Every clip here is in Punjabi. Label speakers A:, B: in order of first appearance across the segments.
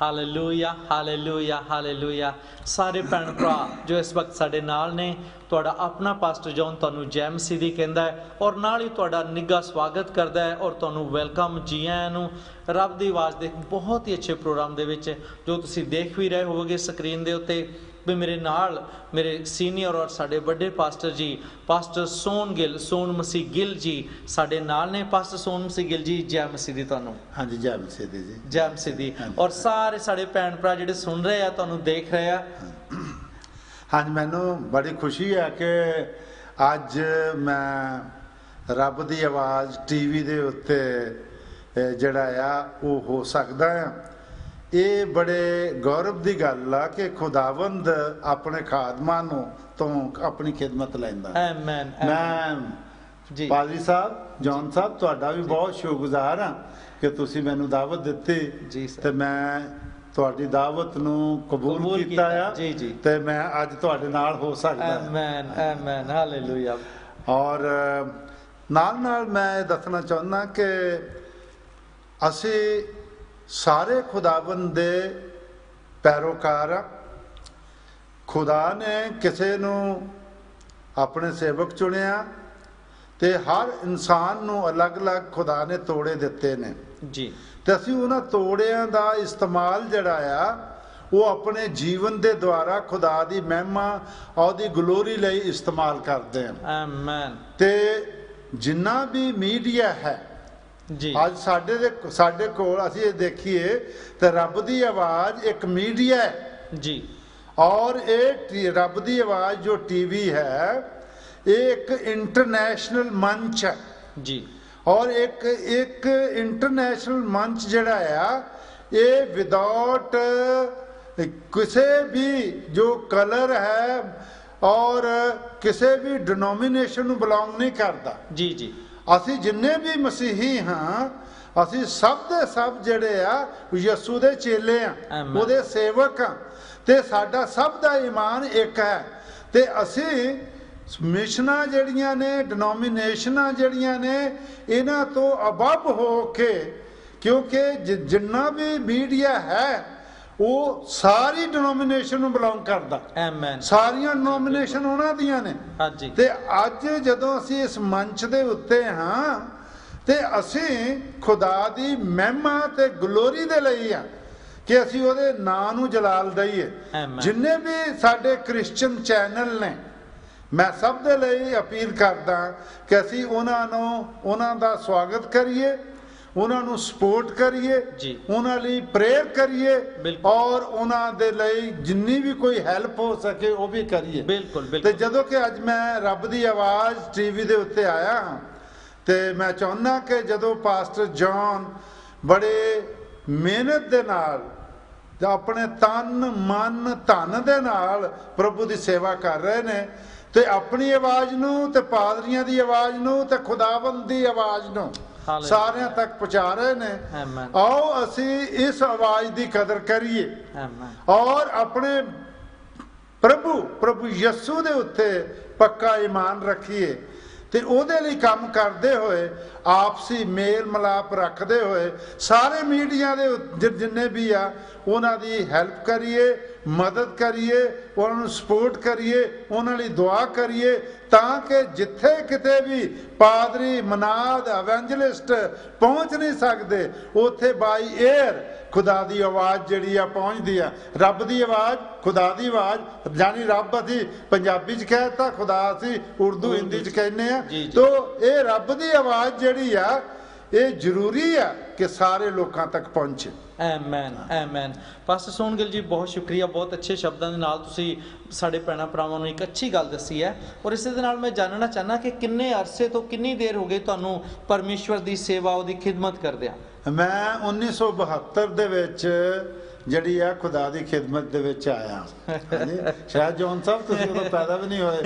A: Hallelujah hallelujah hallelujah. सारे भैन भरा जो इस वक्त साडे नाल ने, तुहाडा अपना पास्टर जॉन तुहानू जय मसीह दी कहंदा है और नाल ही तुहाडा निੱਘਾ स्वागत करदा है और तुहानू वैलकम जी आयां नू रब दी आवाज़ दे बहुत ही अच्छे प्रोग्राम दे विच जो तुसीं देख भी रहे होवोगे स्क्रीन दे उत्ते भी मेरे नाल मेरे सीनियर और साडे बड़े पास्टर जी पास्टर सोन मसीह गिल जी साडे नाल ने। पास्टर सोन मसीह गिल जी जय मसीह दी तुहानू।
B: हाँ जी जय मसीह दी जी
A: जय मसीह दी। और सारे साडे भैन भरा जिहड़े सुन रहे हैं तुहानू देख रहे हैं।
B: हाँ जी मैनू बड़ी खुशी है कि अज मैं रब दी आवाज़ टीवी दे उत्ते जिहड़ा आ वो हो सकदा है। ये बड़े गौरव की गल आ कि खुदावंद अपने खादमां नूं तो अपनी खिदमत लैंदा।
A: आमीन
B: मैं जी पादरी साहब जॉन साहब तुहाडा भी बहुत शुक्रगुजार हाँ कि तुसीं मैनूं दावत दित्ती ते मैं तुहाडी दावत नूं कबूल कीता आ
A: जी जी
B: ते मैं अज तुहाडे नाल हो सकदा।
A: आमीन आमीन हालेलुया।
B: और नाल नाल मैं दसना चाहुंदा कि असीं सारे खुदावंद दे पैरोकार। खुदा ने किसी नूं अपने सेवक चुनिया ते हर इंसान नूं अलग अलग खुदा ने तोड़े दिते ने
A: जी
B: ते असीं उन्हां तोड़ियां दा इस्तेमाल जिहड़ा आ वो अपने जीवन दे द्वारा खुदा दी महिमा और दी ग्लोरी लई इस्तेमाल करदे हैं।
A: आमीन।
B: ते जिन्ना भी मीडिया है
A: जी
B: अज साडे कोल असीं देखिए तो रब दी आवाज़ एक मीडिया है जी और ये रब दी आवाज़ जो टीवी है ये एक इंटरनेशनल मंच है जी और एक इंटरनेशनल मंच जिहड़ा आ ये विदाउट किसी भी जो कलर है और किसी भी डिनोमिनेशन बिलोंग नहीं करता जी जी। असी जिन्ने भी मसीही हाँ असी सब दे सब जिहड़े आ यसू दे चेले आ उहदे सेवक हाँ ते साडा सब दा ईमान एक है ते असी मिशनां जिहड़ियां ने डिनोमिनेशनां जिहड़ियां ने इन्हां तो अबब हो के क्योंकि जिन्ना भी मीडिया है वो सारी डिनोमिनेशन नूं बिलोंग करदा। सारियां डिनोमिनेशन उन्हां दियां ने ते अज जदों असीं इस मंच दे उत्ते हाँ ते असीं खुदा दी महिमा ते ग्लोरी दे लई आ कि असीं उहदे नां नूं जलाल दईए। जिन्ने भी साडे क्रिश्चियन चैनल ने मैं सब दे लई अपील करदा कि असीं उन्हां दा स्वागत करिए उन्होंने सपोर्ट करिए उन्होंने लिए प्रेयर करिए और उन्होंने लिए जिन्नी भी कोई हेल्प हो सके वो भी करिए। बिल्कुल बिल्कुल। जदों कि अज मैं रब दी आवाज़ टीवी दे उत्ते आया हाँ तो मैं चाहुंदा कि जदों पास्टर जॉन बड़े मेहनत दे नाल अपने तन मन धन दे नाल प्रभु की सेवा कर रहे ने ते अपनी आवाज़ नूं ते पादरियां दी आवाज़ नूं ते खुदावंद दी आवाज़ नूं सारे तक पहुँचा रहे ने। आओ असी इस आवाज़ की कदर करिए और अपने प्रभु यसू दे उत्ते पक्का ईमान रखिए ते ओदे लई काम करते हुए आपसी मेल मिलाप रखते हुए सारे मीडिया दे जिन्ने भी आ उन्हां दी हेल्प करिए मदद करिए उन्होंने सपोर्ट करिए उन्होंने दुआ करिए ताकि जिथे किते भी पादरी मनाद एवेंजलिस्ट पहुँच नहीं सकते उत्थे बाई एयर खुदा दी आवाज़ जिहड़ी आ पहुँचती है। रब दी आवाज़ खुदा दी आवाज़ यानी रब असी पंजाबी च कहता खुदा असी उर्दू हिंदी च कहने आ तो ये रब दी आवाज़ जिहड़ी आ ये जरूरी है कि सारे लोगों तक पहुँचे।
A: आमीन आमीन। पास्टर सोन गिल जी बहुत शुक्रिया बहुत अच्छे शब्दों के नाल तुसी साडे भैणां भरावां नूं एक अच्छी गल दसी है और इस दे नाल मैं जानना चाहना कि किन्ने अरसे तो किन्नी देर हो गई तुहानूं परमेश्वर की सेवा उहदी खिदमत करदिआं।
B: मैं 1972 दे विच जिहड़ी आ खुदा दी खिदमत दे विच आया शायद जॉन साहब तुसीं उदों पैदा भी नहीं होए।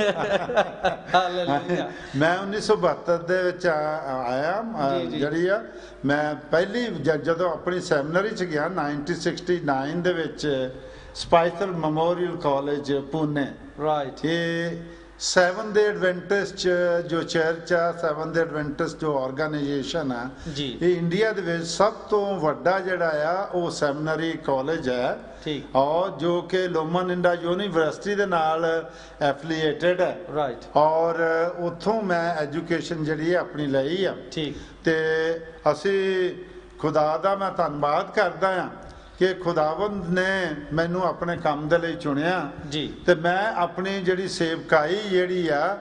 B: मैं 1972 दे विच आया जिहड़ी आ मैं पहली जदों अपनी सैमिनरी च गया 1969 दे विच स्पाइसल मैमोरियल कॉलेज पुणे राइट ये ਸੈਵਨ ਡੇ ਐਡਵੈਂਟਿਸਟ ਜੋ ਚਰਚ ਆ, ਸੈਵਨ ਡੇ ਐਡਵੈਂਟਿਸਟ ਜੋ ਆਰਗੇਨਾਈਜੇਸ਼ਨ ਆ,
A: ਜੀ
B: ਇਹ ਇੰਡੀਆ ਦੇ ਵਿੱਚ ਸਭ ਤੋਂ ਵੱਡਾ ਜਿਹੜਾ ਆ ਉਹ ਸੈਮੀਨਰੀ ਕਾਲਜ ਹੈ,
A: ਠੀਕ
B: ਔਰ ਜੋ ਕਿ ਲੋਮਨ-ਇੰਡਾ ਯੂਨੀਵਰਸਿਟੀ ਦੇ ਨਾਲ ਐਫੀਲੀਏਟਡ ਹੈ,
A: ਰਾਈਟ
B: ਔਰ ਉੱਥੋਂ ਮੈਂ ਐਜੂਕੇਸ਼ਨ ਜਿਹੜੀ ਹੈ ਆਪਣੀ ਲਈ ਆ।
A: ਠੀਕ
B: ਤੇ ਅਸੀਂ ਖੁਦਾ ਦਾ ਮੈਂ ਧੰਨਵਾਦ ਕਰਦਾ ਹਾਂ ਕਿ ਖੁਦਾਵੰਦ ਨੇ ਮੈਨੂੰ ਆਪਣੇ ਕੰਮ ਦੇ ਲਈ ਚੁਣਿਆ,
A: ਜੀ
B: ਤੇ ਮੈਂ ਆਪਣੀ ਜਿਹੜੀ ਸੇਵਕਾਈ ਜਿਹੜੀ ਆ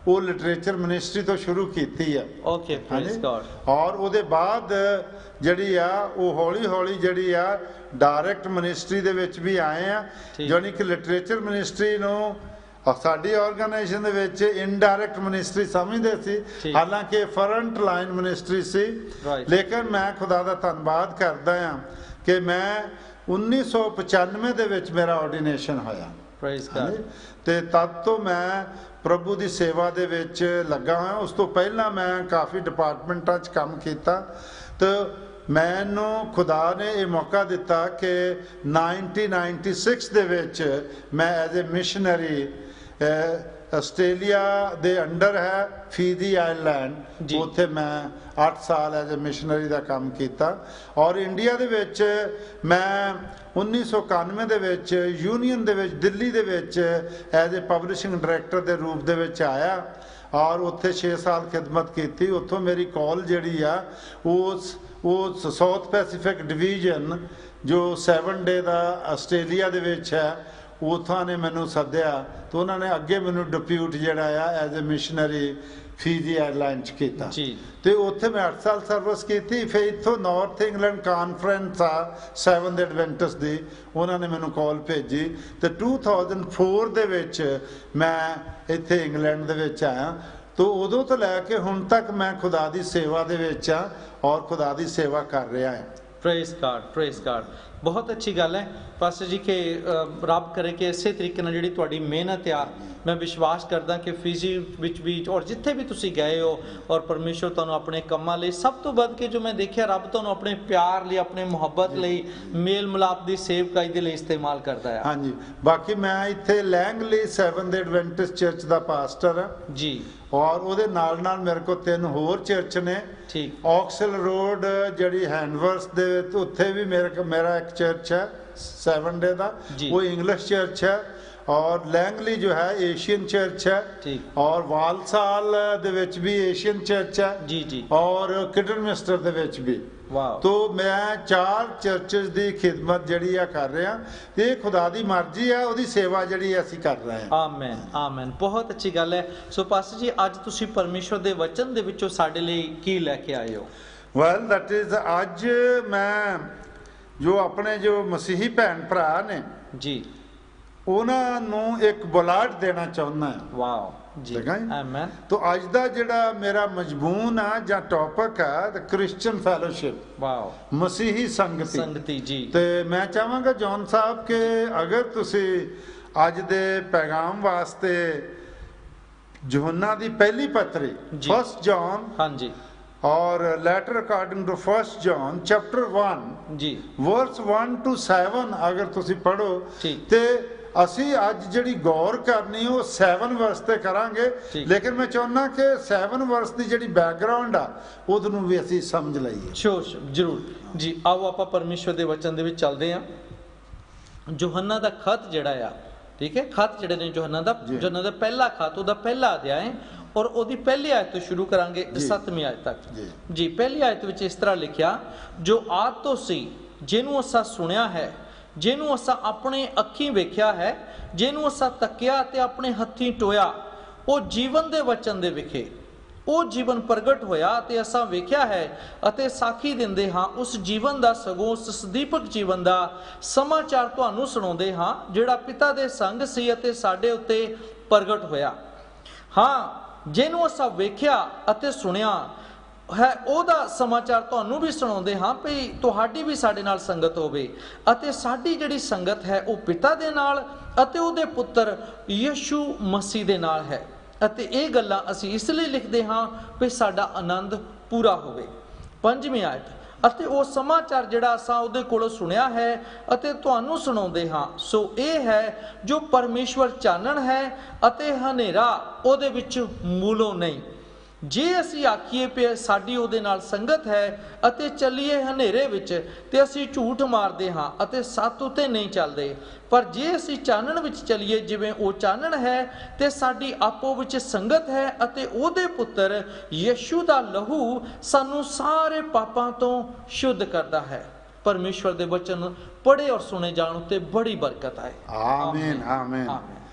B: ਉਹ ਲਿਟਰੇਚਰ ਮਿਨਿਸਟਰੀ ਤੋਂ ਸ਼ੁਰੂ ਕੀਤੀ ਆ।
A: Okay praise god.
B: ਔਰ ਉਹਦੇ ਬਾਅਦ ਜਿਹੜੀ ਆ ਉਹ ਹੌਲੀ ਹੌਲੀ ਜਿਹੜੀ ਆ ਡਾਇਰੈਕਟ ਮਿਨਿਸਟਰੀ ਦੇ ਵਿੱਚ ਵੀ ਆਏ ਆ, ਯਾਨੀ ਕਿ ਲਿਟਰੇਚਰ ਮਿਨਿਸਟਰੀ ਨੂੰ ਸਾਡੀ ਆਰਗੇਨਾਈਜੇਸ਼ਨ ਦੇ ਵਿੱਚ ਇਨਡਾਇਰੈਕਟ ਮਿਨਿਸਟਰੀ ਸਮਝਦੇ ਸੀ, ਹਾਲਾਂਕਿ ਫਰੰਟ ਲਾਈਨ ਮਿਨਿਸਟਰੀ ਸੀ। ਲੇਕਿਨ ਮੈਂ ਖੁਦਾ ਦਾ ਧੰਨਵਾਦ ਕਰਦਾ ਹਾਂ ਕਿ ਮੈਂ 1995 ਦੇ ਵਿੱਚ ਮੇਰਾ ਆਰਡੀਨੇਸ਼ਨ ਹੋਇਆ,
A: ਪ੍ਰੇਜ਼ ਗॉड,
B: ਤੇ ਤਦ ਤੋਂ ਮੈਂ ਪ੍ਰਭੂ ਦੀ ਸੇਵਾ ਦੇ ਵਿੱਚ ਲੱਗਾ ਹਾਂ। ਉਸ ਤੋਂ ਪਹਿਲਾਂ ਮੈਂ ਕਾਫੀ ਡਿਪਾਰਟਮੈਂਟਾਂ 'ਚ ਕੰਮ ਕੀਤਾ, ਤੇ ਮੈਨੂੰ ਖੁਦਾ ਨੇ ਇਹ ਮੌਕਾ ਦਿੱਤਾ ਕਿ 1996 ਦੇ ਵਿੱਚ ਮੈਂ ਐਜ਼ ਏ ਮਿਸ਼ਨਰੀ ਆਸਟ੍ਰੇਲੀਆ ਦੇ ਅੰਡਰ ਹੈ ਫੀਜੀ ਆਈਲੈਂਡ, ਉੱਥੇ ਮੈਂ 8 ਸਾਲ ਐਜ਼ ਏ ਮਿਸ਼ਨਰੀ ਦਾ ਕੰਮ ਕੀਤਾ। ਔਰ ਇੰਡੀਆ ਦੇ ਵਿੱਚ ਮੈਂ 1991 ਦੇ ਵਿੱਚ ਯੂਨੀਅਨ ਦੇ ਵਿੱਚ ਦਿੱਲੀ ਦੇ ਵਿੱਚ ਐਜ਼ ਏ ਪਬਲਿਸ਼ਿੰਗ ਡਾਇਰੈਕਟਰ ਦੇ ਰੂਪ ਦੇ ਵਿੱਚ ਆਇਆ, ਔਰ ਉੱਥੇ 6 ਸਾਲ ਖਿਦਮਤ ਕੀਤੀ। ਉੱਥੋਂ ਮੇਰੀ ਕਾਲ ਜਿਹੜੀ ਆ ਉਹ ਸਾਊਥ ਪੈਸੀਫਿਕ ਡਿਵੀਜ਼ਨ ਜੋ 7 ਡੇ ਦਾ ਆਸਟ੍ਰੇਲੀਆ ਦੇ ਵਿੱਚ ਹੈ, ਉੱਥੋਂ ਨੇ ਮੈਨੂੰ ਸੱਦਿਆ, ਤੇ ਉਹਨਾਂ ਨੇ ਅੱਗੇ ਮੈਨੂੰ ਡਿਪਿਊਟ ਜਿਹੜਾ ਆ ਐਜ਼ ਏ ਮਿਸ਼ਨਰੀ ਫੀਜੀ 에ਅਰਲਾਈਨ 'ਚ ਕੀਤਾ, ਤੇ ਉੱਥੇ ਮੈਂ 8 ਸਾਲ ਸਰਵਿਸ ਕੀਤੀ। ਫਿਰ ਇੱਥੋਂ ਨਾਰਥ ਇੰਗਲੈਂਡ ਕਾਨਫਰੰਸ ਆ 7 ਡੇ ਐਡਵੈਂਟਿਸਟ ਦੀ, ਉਹਨਾਂ ਨੇ ਮੈਨੂੰ ਕਾਲ ਭੇਜੀ, ਤੇ 2004 ਦੇ ਵਿੱਚ ਮੈਂ ਇੱਥੇ ਇੰਗਲੈਂਡ ਦੇ ਵਿੱਚ ਆਇਆ। ਤੋ ਉਦੋਂ ਤੋਂ ਲੈ ਕੇ ਹੁਣ ਤੱਕ ਮੈਂ ਖੁਦਾ ਦੀ ਸੇਵਾ ਦੇ ਵਿੱਚ ਆ ਔਰ ਖੁਦਾ ਦੀ ਸੇਵਾ ਕਰ ਰਿਹਾ ਹਾਂ।
A: Praise god, praise god. ਬਹੁਤ ਅੱਛੀ ਗੱਲ ਹੈ ਪਾਸਟਰ ਜੀ ਕਿ ਰੱਬ ਕਰੇ ਕਿ ਇਸੇ ਤਰੀਕੇ ਨਾਲ ਜਿਹੜੀ ਤੁਹਾਡੀ ਮਿਹਨਤ ਆ, ਮੈਂ ਵਿਸ਼ਵਾਸ ਕਰਦਾ ਕਿ ਫਿਜੀ ਵਿੱਚ ਵੀ ਔਰ ਜਿੱਥੇ ਵੀ ਤੁਸੀਂ ਗਏ ਹੋ, ਔਰ ਪਰਮੇਸ਼ਵਰ ਤੁਹਾਨੂੰ ਆਪਣੇ ਕੰਮਾਂ ਲਈ ਸਭ ਤੋਂ ਵੱਧ ਕੇ ਜੋ ਮੈਂ ਦੇਖਿਆ, ਰੱਬ ਤੁਹਾਨੂੰ ਆਪਣੇ ਪਿਆਰ ਲਈ, ਆਪਣੇ ਮੁਹੱਬਤ ਲਈ, ਮੇਲ ਮਿਲਾਪ ਦੀ ਸੇਵਕਾਈ ਦੇ ਲਈ ਇਸਤੇਮਾਲ ਕਰਦਾ ਹੈ। ਹਾਂਜੀ,
B: ਬਾਕੀ ਮੈਂ ਇੱਥੇ ਲੈਂਗਲੀ 7 ਡੇ ਐਡਵੈਂਟਿਸਟ ਚਰਚ ਦਾ ਪਾਸਟਰ ਹਾਂ ਜੀ, ਔਰ ਉਹਦੇ ਨਾਲ ਨਾਲ ਮੇਰੇ ਕੋਲ 3 ਹੋਰ ਚਰਚ ਨੇ।
A: ਠੀਕ,
B: ਆਕਸਲ ਰੋਡ ਜਿਹੜੀ ਹੈਂਡਵਰਸ ਦੇ ਉੱਥੇ ਵੀ ਮੇਰਾ ਇੱਕ ਚਰਚ ਹੈ 7 ਡੇ ਦਾ, ਉਹ ਇੰਗਲਿਸ਼ ਚਰਚ ਹੈ। और लैंगली जो है एशियन चर्च है, और वालसाल दे विच भी एशियन चर्च है जी जी, और किडनमिस्टर दे विच भी। तो मैं 4 चर्चेस दी खिदमत जड़ी है कर रहा, ये खुदा दी मर्जी है, ओदी सेवा जड़ी असीं कर रहे हैं।
A: आमेन आमेन, बहुत अच्छी गल है। सो पास्टर जी अज तुसीं परमेश्वर दे वचन दे विचों साडे लई की लैके आए हो?
B: वेल दैट इज अज मैं जो अपने जो मसीही भैन भरा ने जी ਉਹਨਾਂ ਨੂੰ ਇੱਕ ਬੁਲਾਹਟ ਦੇਣਾ ਚਾਹੁੰਦਾ ਹਾਂ।
A: ਵਾਓ ਜੀ, ਆਮੇਨ।
B: तो ਅੱਜ ਦਾ ਜਿਹੜਾ ਮੇਰਾ ਮਜ਼ਮੂਨ ਆ ਜਾਂ ਟੌਪਿਕ ਆ ਦ ਕ੍ਰਿਸਚੀਅਨ ਫੈਲੋਸ਼ਿਪ, ਵਾਓ, ਮਸੀਹੀ ਸੰਗਤੀ ਜੀ। ਤੇ ਮੈਂ ਚਾਹਾਂਗਾ ਜੌਨ ਸਾਹਿਬ ਕਿ ਅਗਰ ਤੁਸੀਂ ਅੱਜ ਦੇ ਪੈਗਾਮ ਵਾਸਤੇ ਯੋਹੰਨਾ ਦੀ ਪਹਿਲੀ ਪੱਤਰੀ 1 ਜੌਨ, ਹਾਂਜੀ, और letter according to 1 John chapter 1 जी वर्स 1 to 7 अगर तुसी पढ़ो ते ਅਸੀਂ ਅੱਜ ਜਿਹੜੀ ਗੌਰ ਕਰਨੀ ਉਹ 7 ਵਰਸ ਤੇ ਕਰਾਂਗੇ, ਲੇਕਿਨ ਮੈਂ ਚਾਹੁੰਦਾ ਕਿ 7 ਵਰਸ ਦੀ ਜਿਹੜੀ ਬੈਕਗ੍ਰਾਉਂਡ ਆ ਉਹਨੂੰ ਵੀ ਅਸੀਂ ਸਮਝ ਲਈਏ।
A: ਸ਼ੋਰ ਜ਼ਰੂਰ ਜੀ। ਆਓ ਆਪਾਂ ਪਰਮੇਸ਼ਵਰ ਦੇ ਵਚਨ ਦੇ ਵਿੱਚ ਚੱਲਦੇ ਹਾਂ। ਯੋਹੰਨਾ ਦਾ ਖਤ ਜਿਹੜਾ ਆ, ਠੀਕ ਹੈ, ਖਤ ਜਿਹੜੇ ਨੇ ਯੋਹੰਨਾ ਦਾ ਪਹਿਲਾ ਖਤ, ਉਹਦਾ ਪਹਿਲਾ ਅਧਿਆਇ, ਔਰ ਉਹਦੀ ਪਹਿਲੀ ਆਇਤ ਤੋਂ ਸ਼ੁਰੂ ਕਰਾਂਗੇ 7ਵੀਂ ਆਇਤ ਤੱਕ ਜੀ। ਪਹਿਲੀ ਆਇਤ ਵਿੱਚ ਇਸ ਤਰ੍ਹਾਂ ਲਿਖਿਆ, ਜੋ ਆਦ ਤੋਂ ਸੀ, ਜਿਹਨੂੰ ਅਸਾਂ ਸੁਣਿਆ ਹੈ, ਜਿਹਨੂੰ ਅਸਾਂ ਆਪਣੇ ਅੱਖੀਂ ਵੇਖਿਆ ਹੈ, ਜਿਹਨੂੰ ਅਸਾਂ ਤੱਕਿਆ ਤੇ ਆਪਣੇ ਹੱਥੀਂ ਟੋਇਆ, ਉਹ ਜੀਵਨ ਦੇ ਵਚਨ ਦੇ ਵਿਖੇ ਉਹ ਜੀਵਨ ਪ੍ਰਗਟ ਹੋਇਆ ਤੇ ਅਸਾਂ ਵੇਖਿਆ ਹੈ ਅਤੇ ਸਾਖੀ ਦਿੰਦੇ ਹਾਂ ਉਸ ਜੀਵਨ ਦਾ, ਸਗੋਂ ਉਸ ਸਦੀਪਕ ਜੀਵਨ ਦਾ ਸਮਾਚਾਰ ਤੁਹਾਨੂੰ ਸੁਣਾਉਂਦੇ ਹਾਂ, ਜਿਹੜਾ ਪਿਤਾ ਦੇ ਸੰਗ ਸੀ ਅਤੇ ਸਾਡੇ ਉੱਤੇ ਪ੍ਰਗਟ ਹੋਇਆ। ਹਾਂ, ਜਿਹਨੂੰ ਅਸਾਂ ਵੇਖਿਆ ਅਤੇ ਸੁਣਿਆ ਹੈ, ਉਹਦਾ ਸਮਾਚਾਰ ਤੁਹਾਨੂੰ ਵੀ ਸੁਣਾਉਂਦੇ ਹਾਂ ਵੀ ਤੁਹਾਡੀ ਵੀ ਸਾਡੇ ਨਾਲ ਸੰਗਤ ਹੋਵੇ, ਅਤੇ ਸਾਡੀ ਜਿਹੜੀ ਸੰਗਤ ਹੈ ਉਹ ਪਿਤਾ ਦੇ ਨਾਲ ਅਤੇ ਉਹਦੇ ਪੁੱਤਰ ਯਿਸੂ ਮਸੀਹ ਦੇ ਨਾਲ ਹੈ, ਅਤੇ ਇਹ ਗੱਲਾਂ ਅਸੀਂ ਇਸ ਲਈ ਲਿਖਦੇ ਹਾਂ ਵੀ ਸਾਡਾ ਆਨੰਦ ਪੂਰਾ ਹੋਵੇ। 5ਵੀਂ ਆਇਤ, ਅਤੇ ਉਹ ਸਮਾਚਾਰ ਜਿਹੜਾ ਅਸਾਂ ਉਹਦੇ ਕੋਲੋਂ ਸੁਣਿਆ ਹੈ ਅਤੇ ਤੁਹਾਨੂੰ ਸੁਣਾਉਂਦੇ ਹਾਂ ਸੋ ਇਹ ਹੈ ਜੋ ਪਰਮੇਸ਼ਵਰ ਚਾਨਣ ਹੈ ਅਤੇ ਹਨੇਰਾ ਉਹਦੇ ਵਿੱਚ ਮੂਲੋਂ ਨਹੀਂ। ਜੇ ਅਸੀਂ ਆਖੀਏ ਕਿ ਸਾਡੀ ਉਹਦੇ ਨਾਲ ਸੰਗਤ ਹੈ ਅਤੇ ਚੱਲੀਏ ਹਨੇਰੇ ਵਿੱਚ ਤੇ ਅਸੀਂ ਝੂਠ ਮਾਰਦੇ ਹਾਂ ਅਤੇ ਸੱਚ ਉਤੇ ਨਹੀਂ ਚੱਲਦੇ। ਪਰ ਜੇ ਅਸੀਂ ਚਾਨਣ ਵਿੱਚ ਚੱਲੀਏ ਜਿਵੇਂ ਉਹ ਚਾਨਣ ਹੈ ਤੇ ਸਾਡੀ ਆਪੋ ਵਿੱਚ ਸੰਗਤ ਹੈ ਅਤੇ ਉਹਦੇ ਪੁੱਤਰ ਯਿਸੂ ਦਾ ਲਹੂ ਸਾਨੂੰ ਸਾਰੇ ਪਾਪਾਂ ਤੋਂ ਸ਼ੁੱਧ ਕਰਦਾ ਹੈ। ਪਰਮੇਸ਼ਵਰ ਦੇ ਵਚਨ ਪੜ੍ਹੇ ਔਰ ਸੁਣੇ ਜਾਣ ਉੱਤੇ ਬੜੀ ਬਰਕਤ ਆਏ।
B: ਆਮੀਨ ਆਮੀਨ।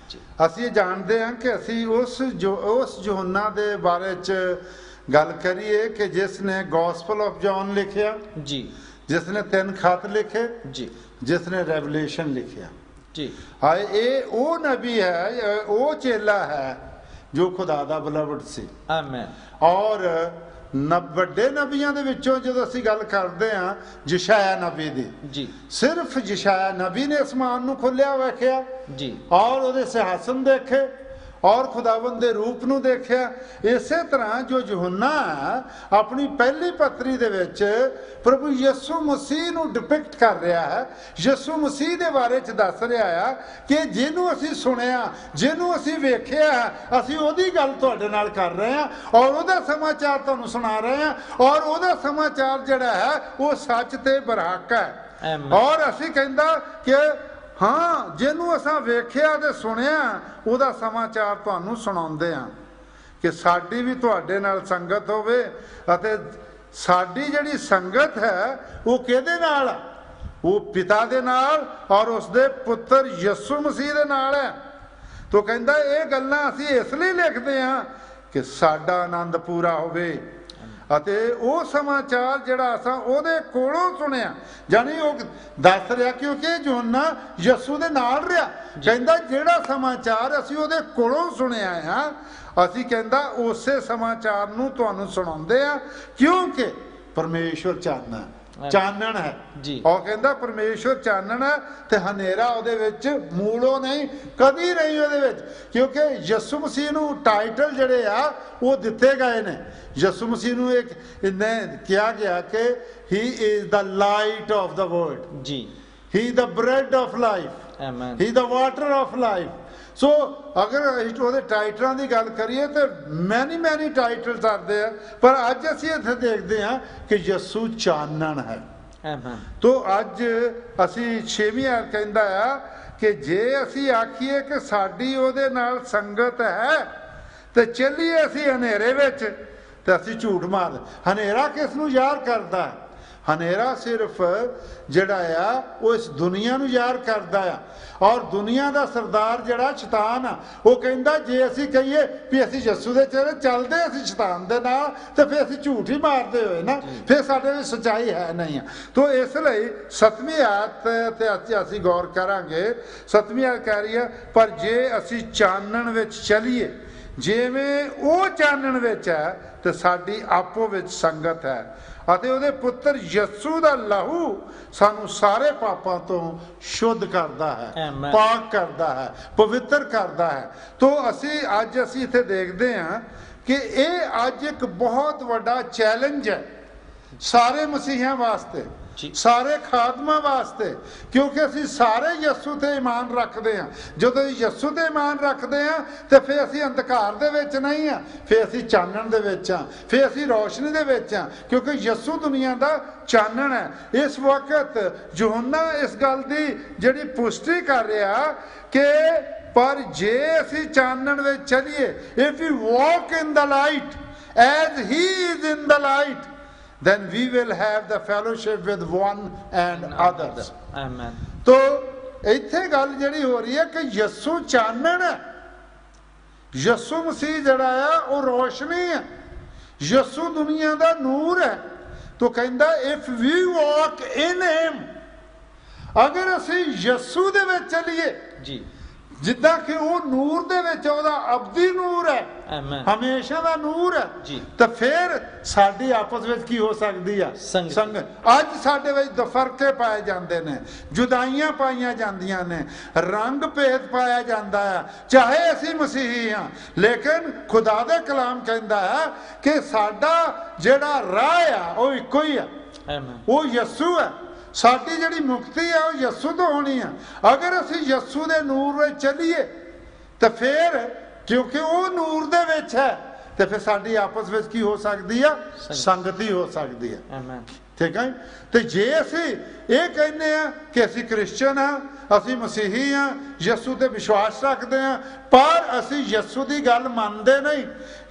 B: ਅਸੀਂ ਇਹ ਜਾਣਦੇ ਹਾਂ ਕਿ ਅਸੀਂ ਉਸ ਯਹੋਨਾ ਦੇ ਬਾਰੇ ਚ ਗੱਲ ਕਰੀਏ ਕਿ ਜਿਸ ਨੇ ਗੋਸਪਲ ਆਫ ਜੌਨ ਲਿਖਿਆ
A: ਜੀ,
B: ਜਿਸ ਨੇ 3 ਖਤ ਲਿਖੇ ਜੀ, ਜਿਸ ਨੇ ਰੈਵਲੇਸ਼ਨ ਲਿਖਿਆ ਜੀ। ਹਾਏ ਇਹ ਉਹ ਨਬੀ ਹੈ, ਉਹ ਚੇਲਾ ਹੈ ਜੋ ਖੁਦਾ ਦਾ ਬਲਵਡ ਸੀ। ਆਮੀਨ। ਔਰ ਵੱਡੇ ਨਬੀਆਂ ਦੇ ਵਿੱਚੋਂ ਜਦੋਂ ਅਸੀਂ ਗੱਲ ਕਰਦੇ ਹਾਂ ਯਸ਼ਾਇਆ ਨਬੀ ਦੀ ਜੀ, ਸਿਰਫ ਯਸ਼ਾਇਆ ਨਬੀ ਨੇ ਅਸਮਾਨ ਨੂੰ ਖੋਲਿਆ ਵੇਖਿਆ ਜੀ ਔਰ ਉਹਦੇ ਸਿੰਘਾਸਨ ਦੇਖੇ ਔਰ ਖੁਦਾਵੰਦ ਦੇ ਰੂਪ ਨੂੰ ਦੇਖਿਆ। ਇਸੇ ਤਰ੍ਹਾਂ ਜੋ ਯਹੋਨਾ ਆਪਣੀ ਪਹਿਲੀ ਪੱਤਰੀ ਦੇ ਵਿੱਚ ਪ੍ਰਭੂ ਯਿਸੂ ਮਸੀਹ ਨੂੰ ਡਿਪਿਕਟ ਕਰ ਰਿਹਾ ਹੈ, ਯਿਸੂ ਮਸੀਹ ਦੇ ਬਾਰੇ ਚ ਦੱਸ ਰਿਹਾ ਆ ਕਿ ਜਿਹਨੂੰ ਅਸੀਂ ਸੁਣਿਆ, ਜਿਹਨੂੰ ਅਸੀਂ ਵੇਖਿਆ, ਅਸੀਂ ਉਹਦੀ ਗੱਲ ਤੁਹਾਡੇ ਨਾਲ ਕਰ ਰਹੇ ਹਾਂ ਔਰ ਉਹਦਾ ਸਮਾਚਾਰ ਤੁਹਾਨੂੰ ਸੁਣਾ ਰਹੇ ਹਾਂ ਔਰ ਉਹਦਾ ਸਮਾਚਾਰ ਜਿਹੜਾ ਹੈ ਉਹ ਸੱਚ ਤੇ ਬਰਹਕ ਹੈ। ਔਰ ਅਸੀਂ ਕਹਿੰਦਾ ਕਿ ਹਾਂ, ਜਿਹਨੂੰ ਅਸਾਂ ਵੇਖਿਆ ਤੇ ਸੁਣਿਆ ਉਹਦਾ ਸਮਾਚਾਰ ਤੁਹਾਨੂੰ ਸੁਣਾਉਂਦੇ ਹਾਂ ਕਿ ਸਾਡੀ ਵੀ ਤੁਹਾਡੇ ਨਾਲ ਸੰਗਤ ਹੋਵੇ। ਅਤੇ ਸਾਡੀ ਜਿਹੜੀ ਸੰਗਤ ਹੈ ਉਹ ਕਿਹਦੇ ਨਾਲ? ਉਹ ਪਿਤਾ ਦੇ ਨਾਲ ਔਰ ਉਸਦੇ ਪੁੱਤਰ ਯਿਸੂ ਮਸੀਹ ਦੇ ਨਾਲ ਹੈ। ਤੋ ਕਹਿੰਦਾ ਇਹ ਗੱਲਾਂ ਅਸੀਂ ਇਸ ਲਈ ਲਿਖਦੇ ਹਾਂ ਕਿ ਸਾਡਾ ਆਨੰਦ ਪੂਰਾ ਹੋਵੇ। ਅਤੇ ਉਹ ਸਮਾਚਾਰ ਜਿਹੜਾ ਅਸਾਂ ਉਹਦੇ ਕੋਲੋਂ ਸੁਣਿਆ, ਜਾਨੀ ਉਹ ਦੱਸ ਰਿਹਾ ਕਿਉਂਕਿ ਯਹੋਨਾ ਯਿਸੂ ਦੇ ਨਾਲ ਰਿਹਾ। ਕਹਿੰਦਾ ਜਿਹੜਾ ਸਮਾਚਾਰ ਅਸੀਂ ਉਹਦੇ ਕੋਲੋਂ ਸੁਣਿਆ ਆ, ਅਸੀਂ ਕਹਿੰਦਾ ਉਸੇ ਸਮਾਚਾਰ ਨੂੰ ਤੁਹਾਨੂੰ ਸੁਣਾਉਂਦੇ ਆ ਕਿਉਂਕਿ ਪਰਮੇਸ਼ਵਰ ਚਾਨਣ ਹੈ ਜੀ। ਉਹ ਕਹਿੰਦਾ ਪਰਮੇਸ਼ਵਰ ਚਾਨਣ ਹੈ ਤੇ ਹਨੇਰਾ ਉਹਦੇ ਵਿੱਚ ਮੂਲੋਂ ਨਹੀਂ, ਕਦੀ ਨਹੀਂ ਉਹਦੇ ਵਿੱਚ, ਕਿਉਂਕਿ ਯਿਸੂ ਮਸੀਹ ਨੂੰ ਟਾਈਟਲ ਜਿਹੜੇ ਆ ਉਹ ਦਿੱਤੇ ਗਏ ਨੇ। ਯਿਸੂ ਮਸੀਹ ਨੂੰ ਇੱਕ ਕਿਹਾ ਗਿਆ ਕਿ he is the light of the world ਜੀ, he the bread of life, he the water of life. So ਅਗਰ ਉਹਦੇ ਟਾਈਟਲਾਂ ਦੀ ਗੱਲ ਕਰੀਏ ਤਾਂ ਮੈਨੀ ਟਾਈਟਲਸ ਆਉਂਦੇ ਆ, ਪਰ ਅੱਜ ਅਸੀਂ ਇੱਥੇ ਦੇਖਦੇ ਹਾਂ ਕਿ ਯਿਸੂ ਚਾਨਣ ਹੈ। ਤੋ ਅੱਜ ਅਸੀਂ 6ਵੀਂ ਆਇਤ ਕਹਿੰਦਾ ਆ ਕਿ ਜੇ ਅਸੀਂ ਆਖੀਏ ਕਿ ਸਾਡੀ ਉਹਦੇ ਨਾਲ ਸੰਗਤ ਹੈ ਤੇ ਚੱਲੀਏ ਅਸੀਂ ਹਨੇਰੇ ਵਿੱਚ ਤੇ ਅਸੀਂ ਝੂਠ ਮਾਰਦੇ। ਹਨੇਰਾ ਕਿਸ ਨੂੰ ਯਾਰ ਕਰਦਾ? ਹਨੇਰਾ ਸਿਰਫ ਜਿਹੜਾ ਆ ਉਹ ਇਸ ਦੁਨੀਆ ਨੂੰ ਯਾਰ ਕਰਦਾ ਆ ਔਰ ਦੁਨੀਆ ਦਾ ਸਰਦਾਰ ਜਿਹੜਾ ਸ਼ੈਤਾਨ ਆ, ਉਹ ਕਹਿੰਦਾ ਜੇ ਅਸੀਂ ਕਹੀਏ ਵੀ ਅਸੀਂ ਯਿਸੂ ਦੇ ਚਿਹਰੇ ਚੱਲਦੇ ਅਸੀਂ ਸ਼ੈਤਾਨ ਦੇ ਨਾਲ ਤੇ ਫਿਰ ਅਸੀਂ ਝੂਠ ਹੀ ਮਾਰਦੇ ਹੋਏ ਨਾ, ਫਿਰ ਸਾਡੇ ਵਿੱਚ ਸੱਚਾਈ ਹੈ ਨਹੀਂ ਆ। ਤੋ ਇਸ ਲਈ 7ਵੀਂ ਆਇਤ ਤੇ ਅਸੀਂ ਗੌਰ ਕਰਾਂਗੇ। 7ਵੀਂ ਆਇਤ ਕਹਿ ਰਹੀ ਹੈ ਪਰ ਜੇ ਅਸੀਂ ਚਾਨਣ ਵਿੱਚ ਚੱਲੀਏ ਜਿਵੇਂ ਉਹ ਚਾਨਣ ਵਿੱਚ ਹੈ ਤੇ ਸਾਡੀ ਆਪੋ ਵਿੱਚ ਸੰਗਤ ਹੈ ਅਤੇ ਉਹਦੇ ਪੁੱਤਰ ਯਿਸੂ ਦਾ ਲਹੂ ਸਾਨੂੰ ਸਾਰੇ ਪਾਪਾਂ ਤੋਂ ਸ਼ੁੱਧ ਕਰਦਾ ਹੈ, ਪਾਕ ਕਰਦਾ ਹੈ, ਪਵਿੱਤਰ ਕਰਦਾ ਹੈ। ਤੋ ਅੱਜ ਅਸੀਂ ਇੱਥੇ ਦੇਖਦੇ ਹਾਂ ਕਿ ਇਹ ਅੱਜ ਇੱਕ ਬਹੁਤ ਵੱਡਾ ਚੈਲੰਜ ਹੈ ਸਾਰੇ ਮਸੀਹਾਂ ਵਾਸਤੇ, ਸਾਰੇ ਖਾਦਮਾਂ ਵਾਸਤੇ, ਕਿਉਂਕਿ ਅਸੀਂ ਸਾਰੇ ਯਿਸੂ ਤੇ ਈਮਾਨ ਰੱਖਦੇ ਹਾਂ। ਜਦੋਂ ਯਿਸੂ ਤੇ ਈਮਾਨ ਰੱਖਦੇ ਹਾਂ ਤੇ ਫਿਰ ਅਸੀਂ ਅੰਧਕਾਰ ਦੇ ਵਿੱਚ ਨਹੀਂ ਆ, ਫਿਰ ਅਸੀਂ ਚਾਨਣ ਦੇ ਵਿੱਚ ਆ, ਫਿਰ ਅਸੀਂ ਰੋਸ਼ਨੀ ਦੇ ਵਿੱਚ ਆ, ਕਿਉਂਕਿ ਯਿਸੂ ਦੁਨੀਆ ਦਾ ਚਾਨਣ ਹੈ। ਇਸ ਵਕਤ ਯਹੋਨਾ ਇਸ ਗੱਲ ਦੀ ਜਿਹੜੀ ਪੁਸ਼ਟੀ ਕਰ ਰਿਹਾ ਕਿ ਪਰ ਜੇ ਅਸੀਂ ਚਾਨਣ ਵਿੱਚ ਚੱਲੀਏ, if you walk in the light as he is in the light, then we will have the fellowship with one and others. Amen. तो ਇੱਥੇ ਗੱਲ ਜਿਹੜੀ ਹੋ ਰਹੀ ਹੈ ਕਿ ਯਿਸੂ ਚਾਨਣ ਹੈ, ਯਿਸੂ ਮਸੀਹ ਜਿਹੜਾ ਆ ਉਹ ਰੋਸ਼ਨੀ ਹੈ, ਯਿਸੂ ਦੁਨੀਆ ਦਾ ਨੂਰ ਹੈ। ਤੋ ਕਹਿੰਦਾ if we walk in him, ਅਗਰ ਅਸੀਂ ਯਿਸੂ ਦੇ ਵਿੱਚ ਚੱਲੀਏ ਜੀ, ਜਿੱਦਾਂ ਕਿ ਉਹ ਨੂਰ ਦੇ ਵਿੱਚ ਉਹਦਾ ਅਬਦੀ ਨੂਰ ਹੈ, ਹਮੇਸ਼ਾ ਦਾ ਨੂਰ ਹੈ, ਤਾਂ ਫਿਰ ਸਾਡੀ ਆਪਸ ਵਿੱਚ ਕੀ ਹੋ ਸਕਦੀ ਆ? ਸੰਗਤ। ਅੱਜ ਸਾਡੇ ਵਿੱਚ ਦਫਰਕੇ ਪਾਏ ਜਾਂਦੇ ਨੇ, ਜੁਦਾਈਆਂ ਪਾਈਆਂ ਜਾਂਦੀਆਂ ਨੇ, ਰੰਗ ਭੇਦ ਪਾਇਆ ਜਾਂਦਾ ਹੈ, ਚਾਹੇ ਅਸੀਂ ਮਸੀਹੀ ਹਾਂ, ਲੇਕਿਨ ਖੁਦਾ ਦੇ ਕਲਾਮ ਕਹਿੰਦਾ ਹੈ ਕਿ ਸਾਡਾ ਜਿਹੜਾ ਰਾਹ ਆ ਉਹ ਇੱਕੋ ਹੀ ਆ। ਉਹ ਯਿਸੂ ਹੈ। ਸਾਡੀ ਜਿਹੜੀ ਮੁਕਤੀ ਹੈ ਉਹ ਯਿਸੂ ਤੋਂ ਹੋਣੀ ਹੈ। ਅਗਰ ਅਸੀਂ ਯਿਸੂ ਦੇ ਨੂਰ ਵਿੱਚ ਚੱਲੀਏ ਤਾਂ ਫਿਰ ਕਿਉਂਕਿ ਉਹ ਨੂਰ ਦੇ ਵਿੱਚ ਹੈ ਤੇ ਫਿਰ ਸਾਡੀ ਆਪਸ ਵਿੱਚ ਕੀ ਹੋ ਸਕਦੀ ਆ? ਸੰਗਤੀ ਹੋ ਸਕਦੀ ਹੈ। ਠੀਕ ਹੈ। ਤੇ ਜੇ ਅਸੀਂ ਇਹ ਕਹਿੰਦੇ ਆ ਕਿ ਅਸੀਂ ਕ੍ਰਿਸਚਨ ਆ, ਅਸੀਂ ਮਸੀਹੀ ਆ, ਯਿਸੂ ਤੇ ਵਿਸ਼ਵਾਸ ਰੱਖਦੇ ਆ, ਪਰ ਅਸੀਂ ਯਿਸੂ ਦੀ ਗੱਲ ਮੰਨਦੇ ਨਹੀਂ,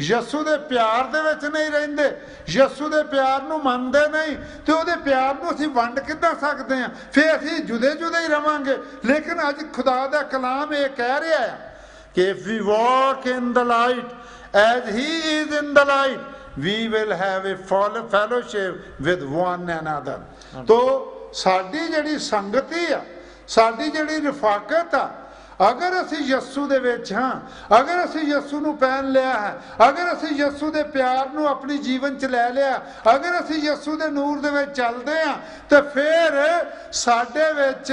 B: ਯਿਸੂ ਦੇ ਪਿਆਰ ਦੇ ਵਿੱਚ ਨਹੀਂ ਰਹਿੰਦੇ, ਯਿਸੂ ਦੇ ਪਿਆਰ ਨੂੰ ਮੰਨਦੇ ਨਹੀਂ, ਤੇ ਉਹਦੇ ਪਿਆਰ ਨੂੰ ਅਸੀਂ ਵੰਡ ਕਿੱਦਾਂ ਸਕਦੇ ਆ? ਫਿਰ ਅਸੀਂ ਜੁਦੇ ਜੁਦੇ ਹੀ ਰਵਾਂਗੇ। ਲੇਕਿਨ ਅੱਜ ਖੁਦਾ ਦਾ ਕਲਾਮ ਇਹ ਕਹਿ ਰਿਹਾ ਹੈ ਕਿ if we walk in the light as he is in the light, we will have a fellowship with one another। तो साडी जिहड़ी संगति आ, साडी जिहड़ी रफाकत आ, अगर असी यस्सू दे विच हां, अगर असी यस्सू नूं पहन लिया है, अगर असी यस्सू दे प्यार नूं अपनी जीवन च लै लिया, अगर असी यस्सू दे नूर दे विच चलदे हां, ते फिर साडे विच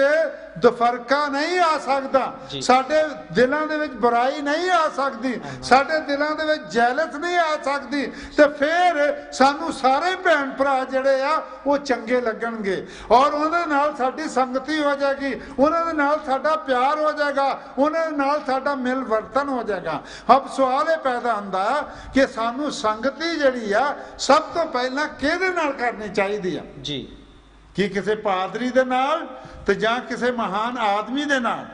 B: दफरका नहीं आ सकता, साडे दिलों दे विच बुराई नहीं आ सकती, साडे दिलों दे विच जैलस नहीं आ सकती, ते फिर सानू सारे भैन भरा जिहड़े आ वो चंगे लगणगे और उहदे नाल साडी संगति हो जाएगी, उहदे नाल साडा प्यार हो जाएगा, उहदे नाल साडा मिल वर्तन हो जाएगा। अब सवाल ये पैदा हुंदा कि सानू संगति जिहड़ी आ सब तो पहला किहदे नाल करनी चाहिदी आ जी? कि किसी पादरी दे नाल ते जां किसी महान आदमी दे नाल?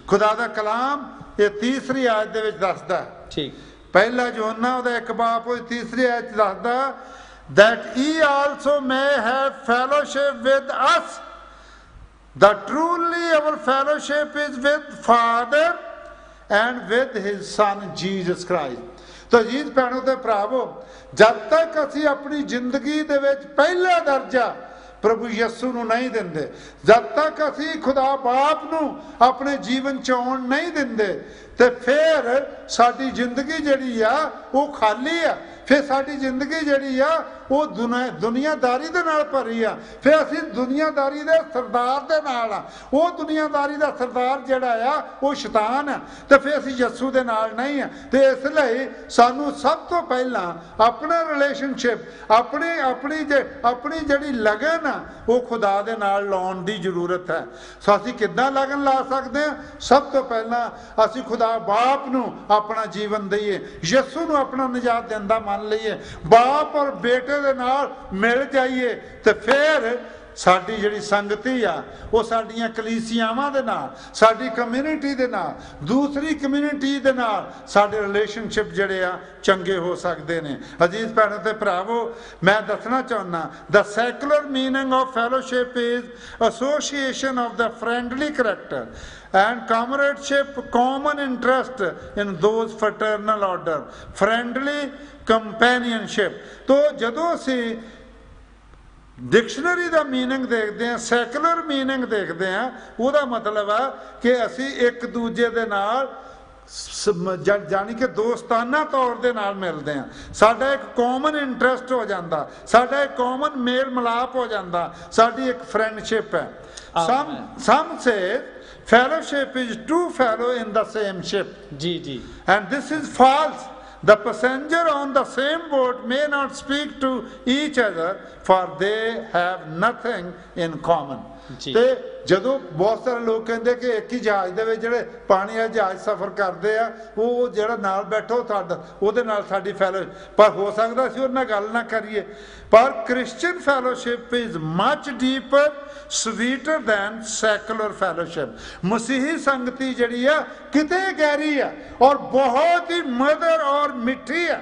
B: खुदा दा कलाम ये तीसरी आयत दे विच दसदा ठीक पहला यूहन्ना ओहदा 1 बाब ओह तीसरी आयत दसदा that he also may have fellowship with us, that truly our fellowship is with Father and with his son Jesus Christ। तो जी भैनों ते भरावो, जब तक असी अपनी जिंदगी दे विच पहला दर्जा प्रभु यस्सू नूं नहीं दिंदे, जब तक असी खुदा बाप नूं अपने जीवन च आउण नहीं दिंदे, ते फिर साडी जिंदगी जिहड़ी आ वो खाली आ, फिर साडी जिंदगी जिहड़ी आ वो दुनियादारी दे नाल भरी आ, फिर असी दुनियादारी दे सरदार दे नाल आ, वो दुनियादारी दा सरदार जिहड़ा आ वो शैतान है, ते फिर असी यस्सू दे नाल नहीं है। ते इसलिए सानू सब तो पहला अपना रिलेशनशिप अपनी जिहड़ी लगन आ वो खुदा दे नाल लाउण दी जरूरत है। सो असी किद्दां लगन ला सकदे हां? सब तो पहला असी खुदा बाप नूं अपना जीवन दईए, यस्सू नूं अपना निजात दिंदा मान लईए, बाप और बेटे दे नाल मिल जाइए, ते फिर साडी जिहड़ी संगति आ वो साडीआं कलीसियावां दे नाल, साडी कम्यूनिटी दे नाल, दूसरी कम्यूनिटी दे नाल साडे रिलेशनशिप जिहड़े आ चंगे हो सकदे ने। अजीज भैणों ते भरावो, मैं दसना चाहुंदा the secular meaning of fellowship is association of the friendly character and comradeship, common interest in those fraternal order, friendly companionship। तो जदों असी डिक्शनरी का मीनिंग देखते हैं, सैकुलर मीनिंग देखते हैं, उसका मतलब है कि असी एक दूजे दे नाल जानी कि दोस्ताना तौर दे नाल मिलते हैं, साडा एक कॉमन इंटरस्ट हो जाता, साडा एक कॉमन मेल मिलाप हो जाता, साडी एक फ्रेंडशिप है। some say fellowship is two fellow in the same ship, and this is false। The passenger on the same boat may not speak to each other, for they have nothing in common। ਤੇ ਜਦੋਂ ਬਹੁਤ ਸਾਰੇ ਲੋਕ ਕਹਿੰਦੇ ਕਿ ਇੱਕ ਹੀ ਜਹਾਜ਼ ਦੇ ਵਿੱਚ ਜਿਹੜੇ ਪਾਣੀ ਵਾਲੇ ਜਹਾਜ਼ ਸਫ਼ਰ ਕਰਦੇ ਆ, ਉਹ ਜਿਹੜਾ ਨਾਲ ਬੈਠੋ ਸਾਡਾ ਉਹਦੇ ਨਾਲ ਸਾਡੀ ਫੈਲੋ, ਪਰ ਹੋ ਸਕਦਾ ਸੀ ਉਹਦੇ ਨਾਲ ਗੱਲ ਨਾ ਕਰੀਏ। ਪਰ Christian fellowship is much deeper, sweeter than secular fellowship. ਮਸੀਹੀ ਸੰਗਤੀ ਜਿਹੜੀ ਆ ਕਿਤੇ ਗਹਿਰੀ ਆ ਔਰ ਬਹੁਤ ਹੀ ਮਧੁਰ ਔਰ ਮਿੱਠੀ ਆ।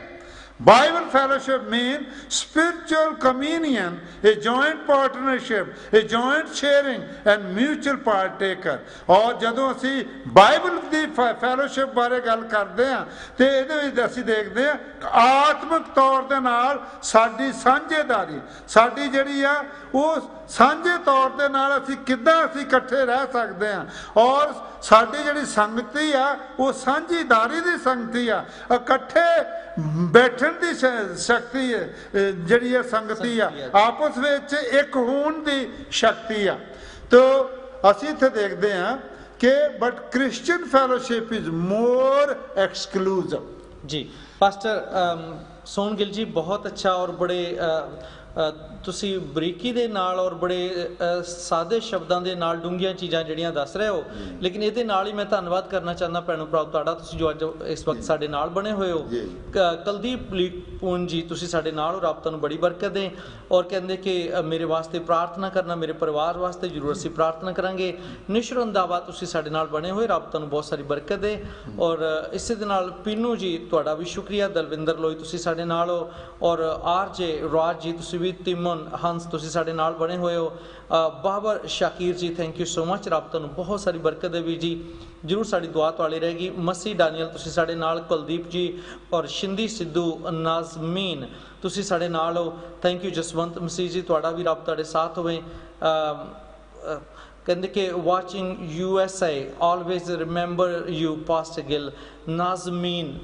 B: Bible fellowship means spiritual communion, a joint partnership, a joint sharing and mutual partaker। और जदों असी बाइबल की फैलोशिप बारे गल करते हैं तो ये असी देखते हैं आत्मिक तौर के नाल साडी सांझेदारी, साडी जिहड़ी आ वो सांझे तौर के नाल असी किद्दां असी इकट्ठे रह सकते हैं, और साडी जिहड़ी संगति आ वो सांझीदारी दी संगति आ, इकट्ठे बैठण दी शक्ति है जिहड़ी है संगति आ, आपस विच एक होण दी शक्ति आ। तो असी इत्थे देखते हैं कि but Christian fellowship is more exclusive. जी
A: पास्टर सोनगिल जी, बहुत अच्छा और बड़े ਤੁਸੀਂ ਬਰੀਕੀ ਦੇ ਨਾਲ ਔਰ ਬੜੇ ਸਾਦੇ ਸ਼ਬਦਾਂ ਦੇ ਨਾਲ ਡੂੰਘੀਆਂ ਚੀਜ਼ਾਂ ਜਿਹੜੀਆਂ ਦੱਸ ਰਹੇ ਹੋ, ਲੇਕਿਨ ਇਹਦੇ ਨਾਲ ਹੀ ਮੈਂ ਧੰਨਵਾਦ ਕਰਨਾ ਚਾਹੁੰਦਾ ਭੈਣੋ ਭਰਾਓ ਤੁਹਾਡਾ, ਤੁਸੀਂ ਜੋ ਅੱਜ ਇਸ ਵਕਤ ਸਾਡੇ ਨਾਲ ਬਣੇ ਹੋਏ ਹੋ। ਕੁਲਦੀਪ ਲੀਪੂਨ ਜੀ, ਤੁਸੀਂ ਸਾਡੇ ਨਾਲ ਹੋ, ਰੱਬ ਤੁਹਾਨੂੰ ਬੜੀ ਬਰਕਤ ਦੇ। ਔਰ ਕਹਿੰਦੇ ਕਿ ਮੇਰੇ ਵਾਸਤੇ ਪ੍ਰਾਰਥਨਾ ਕਰਨਾ, ਮੇਰੇ ਪਰਿਵਾਰ ਵਾਸਤੇ ਜ਼ਰੂਰ ਅਸੀਂ ਪ੍ਰਾਰਥਨਾ ਕਰਾਂਗੇ। ਨਿਸ਼ਰ ਰੰਧਾਵਾ, ਤੁਸੀਂ ਸਾਡੇ ਨਾਲ ਬਣੇ ਹੋਏ, ਰੱਬ ਤੁਹਾਨੂੰ ਬਹੁਤ ਸਾਰੀ ਬਰਕਤ ਦੇ। ਔਰ ਇਸੇ ਦੇ ਨਾਲ ਪੀਨੂ ਜੀ, ਤੁਹਾਡਾ ਵੀ ਸ਼ੁਕਰੀਆ। ਦਲਵਿੰਦਰ ਲੋਈ, ਤੁਸੀਂ ਸਾਡੇ ਨਾਲ ਹੋ। ਔਰ RJ ਰਾਜ ਜੀ, ਤੁਸੀਂ ਵੀ। ਤਿਮਨ ਹੰਸ, ਤੁਸੀਂ ਸਾਡੇ ਨਾਲ ਬਣੇ ਹੋਏ ਹੋ। ਬਾਬਰ ਸ਼ਾਕਿਰ ਜੀ, ਥੈਂਕ ਯੂ ਸੋ ਮਚ, ਰੱਬ ਤੁਹਾਨੂੰ ਬਹੁਤ ਸਾਰੀ ਬਰਕਤ ਦੇ ਵੀ ਜੀ। ਜ਼ਰੂਰ ਸਾਡੀ ਦੁਆ ਤੁਹਾਡੇ ਰਹੇਗੀ। ਮਸੀ ਡਾਨੀਅਲ, ਤੁਸੀਂ ਸਾਡੇ ਨਾਲ। ਕੁਲਦੀਪ ਜੀ ਔਰ ਸ਼ਿੰਦੀ ਸਿੱਧੂ, ਨਾਜ਼ਮੀਨ, ਤੁਸੀਂ ਸਾਡੇ ਨਾਲ ਹੋ, ਥੈਂਕ ਯੂ। ਜਸਵੰਤ ਮਸੀਹ ਜੀ, ਤੁਹਾਡਾ ਵੀ ਰੱਬ ਤੁਹਾਡੇ ਸਾਥ ਹੋਵੇ। ਕਹਿੰਦੇ ਕਿ watching USA, always remember you pastor Gill. Nazmeen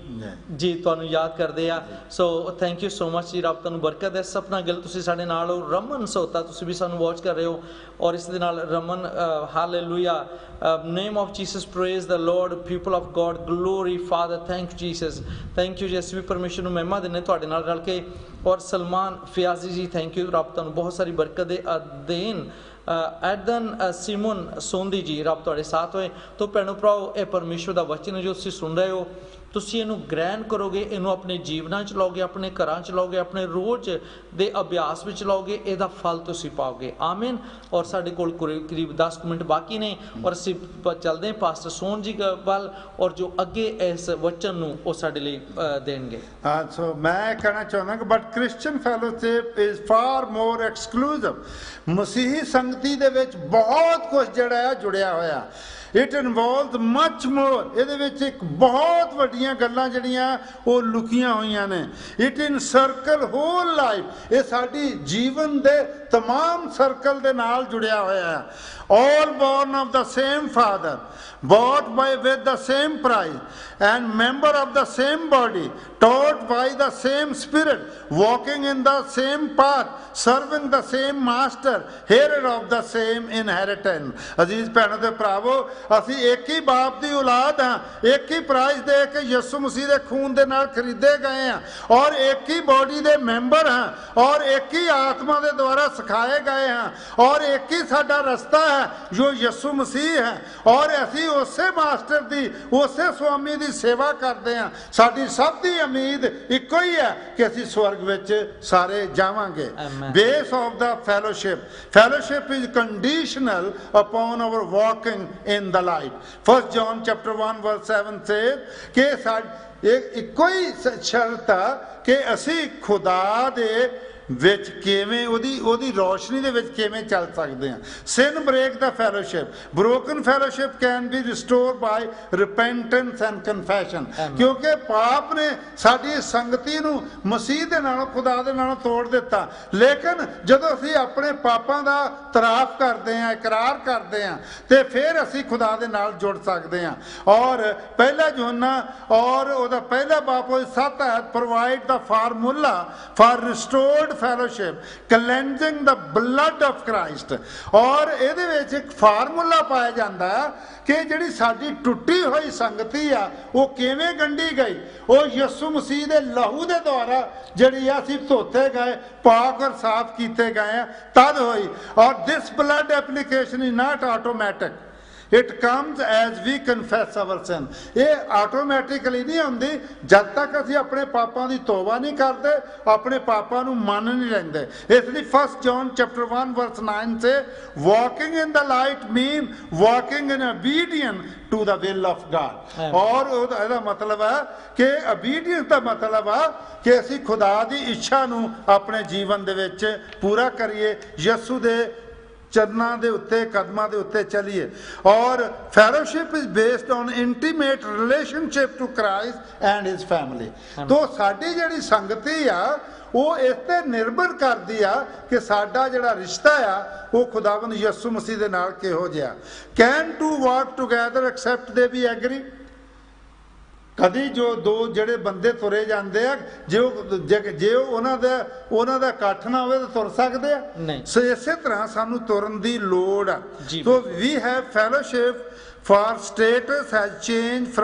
A: ji ਤੁਹਾਨੂੰ ਯਾਦ ਕਰਦੇ ਆ, so thank you so much ਜੀ, ਰੱਬ ਤੁਹਾਨੂੰ ਬਰਕਤ ਹੈ। ਸਪਨਾ ਗਿੱਲ, ਤੁਸੀਂ ਸਾਡੇ ਨਾਲ ਹੋ। ਰਮਨ ਸੋਤਾ, ਤੁਸੀਂ ਵੀ ਸਾਨੂੰ ਵਾਚ ਕਰ ਰਹੇ ਹੋ। ਔਰ ਇਸ ਦੇ ਨਾਲ Raman, hallelujah, name of Jesus, praise the Lord, people of God, glory father, thank you Jesus, thank you ਜੀ। ਅਸੀਂ ਵੀ ਪਰਮੇਸ਼ਰ ਨੂੰ ਮਹਿਮਾ ਦਿੰਦੇ ਤੁਹਾਡੇ ਨਾਲ ਰਲ ਕੇ। ਔਰ ਸਲਮਾਨ ਫਿਆਜ਼ੀ ਜੀ, ਥੈਂਕ ਯੂ, ਰੱਬ ਤੁਹਾਨੂੰ ਬਹੁਤ ਸਾਰੀ ਬਰਕਤ ਦੇ। ਅਦੇਨ ਐਡਨ ਸਿਮਨ ਸੋਂਦੀ ਜੀ, ਰੱਬ ਤੁਹਾਡੇ ਸਾਥ ਹੋਏ। ਤੋ ਭੈਣੋ ਭਰਾਓ, ਇਹ ਪਰਮੇਸ਼ਵਰ ਦਾ ਵਚਨ ਜੋ ਤੁਸੀਂ ਸੁਣ ਰਹੇ ਹੋ, ਤੁਸੀਂ ਇਹਨੂੰ ਗ੍ਰਹਿਣ ਕਰੋਗੇ, ਇਹਨੂੰ ਆਪਣੇ ਜੀਵਨਾਂ 'ਚ ਲਾਓਗੇ, ਆਪਣੇ ਘਰਾਂ 'ਚ ਲਾਓਗੇ, ਆਪਣੇ ਰੋਜ਼ ਦੇ ਅਭਿਆਸ ਵਿੱਚ ਲਾਓਗੇ, ਇਹਦਾ ਫਲ ਤੁਸੀਂ ਪਾਓਗੇ। ਆਮੀਨ। ਔਰ ਸਾਡੇ ਕੋਲ ਕਰੀਬ 10 ਮਿੰਟ ਬਾਕੀ ਨੇ, ਔਰ ਅਸੀਂ ਚੱਲਦੇ ਹਾਂ ਪਾਸਟਰ ਸੋਨ ਜੀ ਵੱਲ, ਔਰ ਜੋ ਅੱਗੇ ਇਸ ਵਚਨ ਨੂੰ ਉਹ ਸਾਡੇ ਲਈ ਦੇਣਗੇ।
B: ਹਾਂ, ਸੋ ਮੈਂ ਕਹਿਣਾ ਚਾਹੁੰਦਾ ਕਿ but Christian fellowship is for more exclusive. ਮਸੀਹੀ ਸੰਗਤੀ ਦੇ ਵਿੱਚ ਬਹੁਤ ਕੁਝ ਜਿਹੜਾ ਹੈ ਜੁੜਿਆ ਹੋਇਆ। ਇਟ ਇਨਵੋਲਵਸ ਮਚ ਮੋਰ। ਇਹਦੇ ਵਿੱਚ ਇੱਕ ਬਹੁਤ ਵੱਡੀਆਂ ਗੱਲਾਂ ਜਿਹੜੀਆਂ ਉਹ ਲੁਕੀਆਂ ਹੋਈਆਂ ਨੇ। It in circle hole life. ਇਹ ਸਾਡੀ ਜੀਵਨ ਦੇ ਤਮਾਮ ਸਰਕਲ ਦੇ ਨਾਲ ਜੁੜਿਆ ਹੋਇਆ ਹੈ। all born of the same father, bought by with the same price, and member of the same body, taught by the same spirit, walking in the same path, serving the same master, hearer of the same inheritance। ਅਜ਼ੀਜ਼ ਭੈਣੋ ਤੇ ਭਰਾਵੋ, ਅਸੀਂ ਇੱਕ ਹੀ ਬਾਪ ਦੀ ਔਲਾਦ ਹਾਂ, ਇੱਕ ਹੀ ਪ੍ਰਾਈਜ਼ ਦੇ ਕੇ ਯਿਸੂ ਮਸੀਹ ਦੇ ਖੂਨ ਦੇ ਨਾਲ ਖਰੀਦੇ ਗਏ ਹਾਂ, ਔਰ ਇੱਕ ਹੀ ਬੋਡੀ ਦੇ ਮੈਂਬਰ ਹਾਂ, ਔਰ ਇੱਕ ਹੀ ਆਤਮਾ ਦੇ ਦੁਆਰਾ ਸਿਖਾਏ ਗਏ ਹਾਂ, ਔਰ ਇੱਕ ਹੀ ਸਾਡਾ ਰਸਤਾ ਹੈ ਜੋ ਯਿਸੂ ਮਸੀਹ ਹੈ। ਔਰ ਅਸੀਂ ਉਸੇ ਮਾਸਟਰ ਦੀ, ਉਸੇ ਸੁਆਮੀ ਦੀ ਸੇਵਾ ਕਰਦੇ ਹਾਂ। ਸਾਡੀ ਸਭ ਦੀ ਉਮੀਦ ਇੱਕੋ ਹੀ ਹੈ ਕਿ ਅਸੀਂ ਸਵਰਗ ਵਿੱਚ ਸਾਰੇ ਜਾਵਾਂਗੇ। Base of the fellowship is conditional upon our walking in the light। 1 John chapter 1 verse 7 says ਕਿ ਇੱਕੋ ਹੀ ਸ਼ਰਤ ਆ ਕਿ ਅਸੀਂ ਖੁਦਾ ਦੇ ਵਿੱਚ ਕਿਵੇਂ ਉਹਦੀ ਰੋਸ਼ਨੀ ਦੇ ਵਿੱਚ ਕਿਵੇਂ ਚੱਲ ਸਕਦੇ ਹਾਂ। sin break the fellowship, broken fellowship can be restored by repentance and confession। ਕਿਉਂਕਿ ਪਾਪ ਨੇ ਸਾਡੀ ਸੰਗਤੀ ਨੂੰ ਮਸੀਹ ਦੇ ਨਾਲੋਂ, ਖੁਦਾ ਦੇ ਨਾਲੋਂ ਤੋੜ ਦਿੱਤਾ। ਲੇਕਿਨ ਜਦੋਂ ਅਸੀਂ ਆਪਣੇ ਪਾਪਾਂ ਦਾ ਤਰਾਫ ਕਰਦੇ ਹਾਂ, ਇਕਰਾਰ ਕਰਦੇ ਹਾਂ, ਤੇ ਫਿਰ ਅਸੀਂ ਖੁਦਾ ਦੇ ਨਾਲ ਜੁੜ ਸਕਦੇ ਹਾਂ। ਔਰ ਪਹਿਲਾ ਯੋਹੰਨਾ ਔਰ ਉਹਦਾ ਪਹਿਲਾ ਬਾਪ 7 provide the formula for restored fellowship, cleansing the blood of Christ। ਔਰ ਇਹਦੇ ਵਿੱਚ ਇੱਕ ਫਾਰਮੂਲਾ ਪਾਇਆ ਜਾਂਦਾ ਕਿ ਜਿਹੜੀ ਸਾਡੀ ਟੁੱਟੀ ਹੋਈ ਸੰਗਤੀ ਆ ਉਹ ਕਿਵੇਂ ਗੰਢੀ ਗਈ। ਉਹ ਯਿਸੂ ਮਸੀਹ ਦੇ ਲਹੂ ਦੇ ਦੁਆਰਾ ਜਿਹੜੀ ਅਸੀਂ ਧੋਤੇ ਗਏ, ਪਾਕ ਔਰ ਸਾਫ਼ ਕੀਤੇ ਗਏ ਆ, ਤਦ ਹੋਈ। ਔਰ this blood application is not automatic, it comes as we confess our sin। ਇਹ ਆਟੋਮੈਟਿਕਲੀ ਨਹੀਂ ਹੁੰਦੀ ਜਦ ਤੱਕ ਅਸੀਂ ਆਪਣੇ ਪਾਪਾਂ ਦੀ ਤੋਬਾ ਨਹੀਂ ਕਰਦੇ, ਆਪਣੇ ਪਾਪਾਂ ਨੂੰ ਮੰਨ ਨਹੀਂ ਲੈਂਦੇ। ਇਸ ਲਈ 1 John chapter 1 verse 9 say walking in the light mean walking in obedience to the will of God। ਔਰ ਇਹਦਾ ਮਤਲਬ ਹੈ ਕਿ obedience ਦਾ ਮਤਲਬ ਹੈ ਕਿ ਅਸੀਂ ਖੁਦਾ ਦੀ ਇੱਛਾ ਨੂੰ ਆਪਣੇ ਜੀਵਨ ਦੇ ਵਿੱਚ ਪੂਰਾ ਕਰੀਏ, ਯਿਸੂ ਦੇ ਚਰਨਾਂ ਦੇ ਉੱਤੇ, ਕਦਮਾਂ ਦੇ ਉੱਤੇ ਚੱਲੀਏ। ਔਰ fellowship is based on intimate relationship to Christ and his family. ਤੋ ਸਾਡੀ ਜਿਹੜੀ ਸੰਗਤੀ ਆ ਉਹ ਇਸ ਤੇ ਨਿਰਭਰ ਕਰਦੀ ਆ ਕਿ ਸਾਡਾ ਜਿਹੜਾ ਰਿਸ਼ਤਾ ਆ ਉਹ ਖੁਦਾਵੰਦ ਯਿਸੂ ਮਸੀਹ ਦੇ ਨਾਲ ਕਿਹੋ ਜਿਹਾ। Can two walk together except they be agri. ਕਦੀ ਜੋ ਦੋ ਜਿਹੜੇ ਬੰਦੇ ਤੁਰੇ ਜਾਂਦੇ ਆ, ਜੇ ਉਹਨਾਂ ਦਾ ਇਕੱਠ ਨਾ ਹੋਵੇ ਤਾਂ ਤੁਰ ਸਕਦੇ ਆ? ਸੋ ਇਸੇ ਤਰ੍ਹਾਂ ਸਾਨੂੰ ਤੁਰਨ ਦੀ ਲੋੜ ਆ। So we have fellowship for status has changed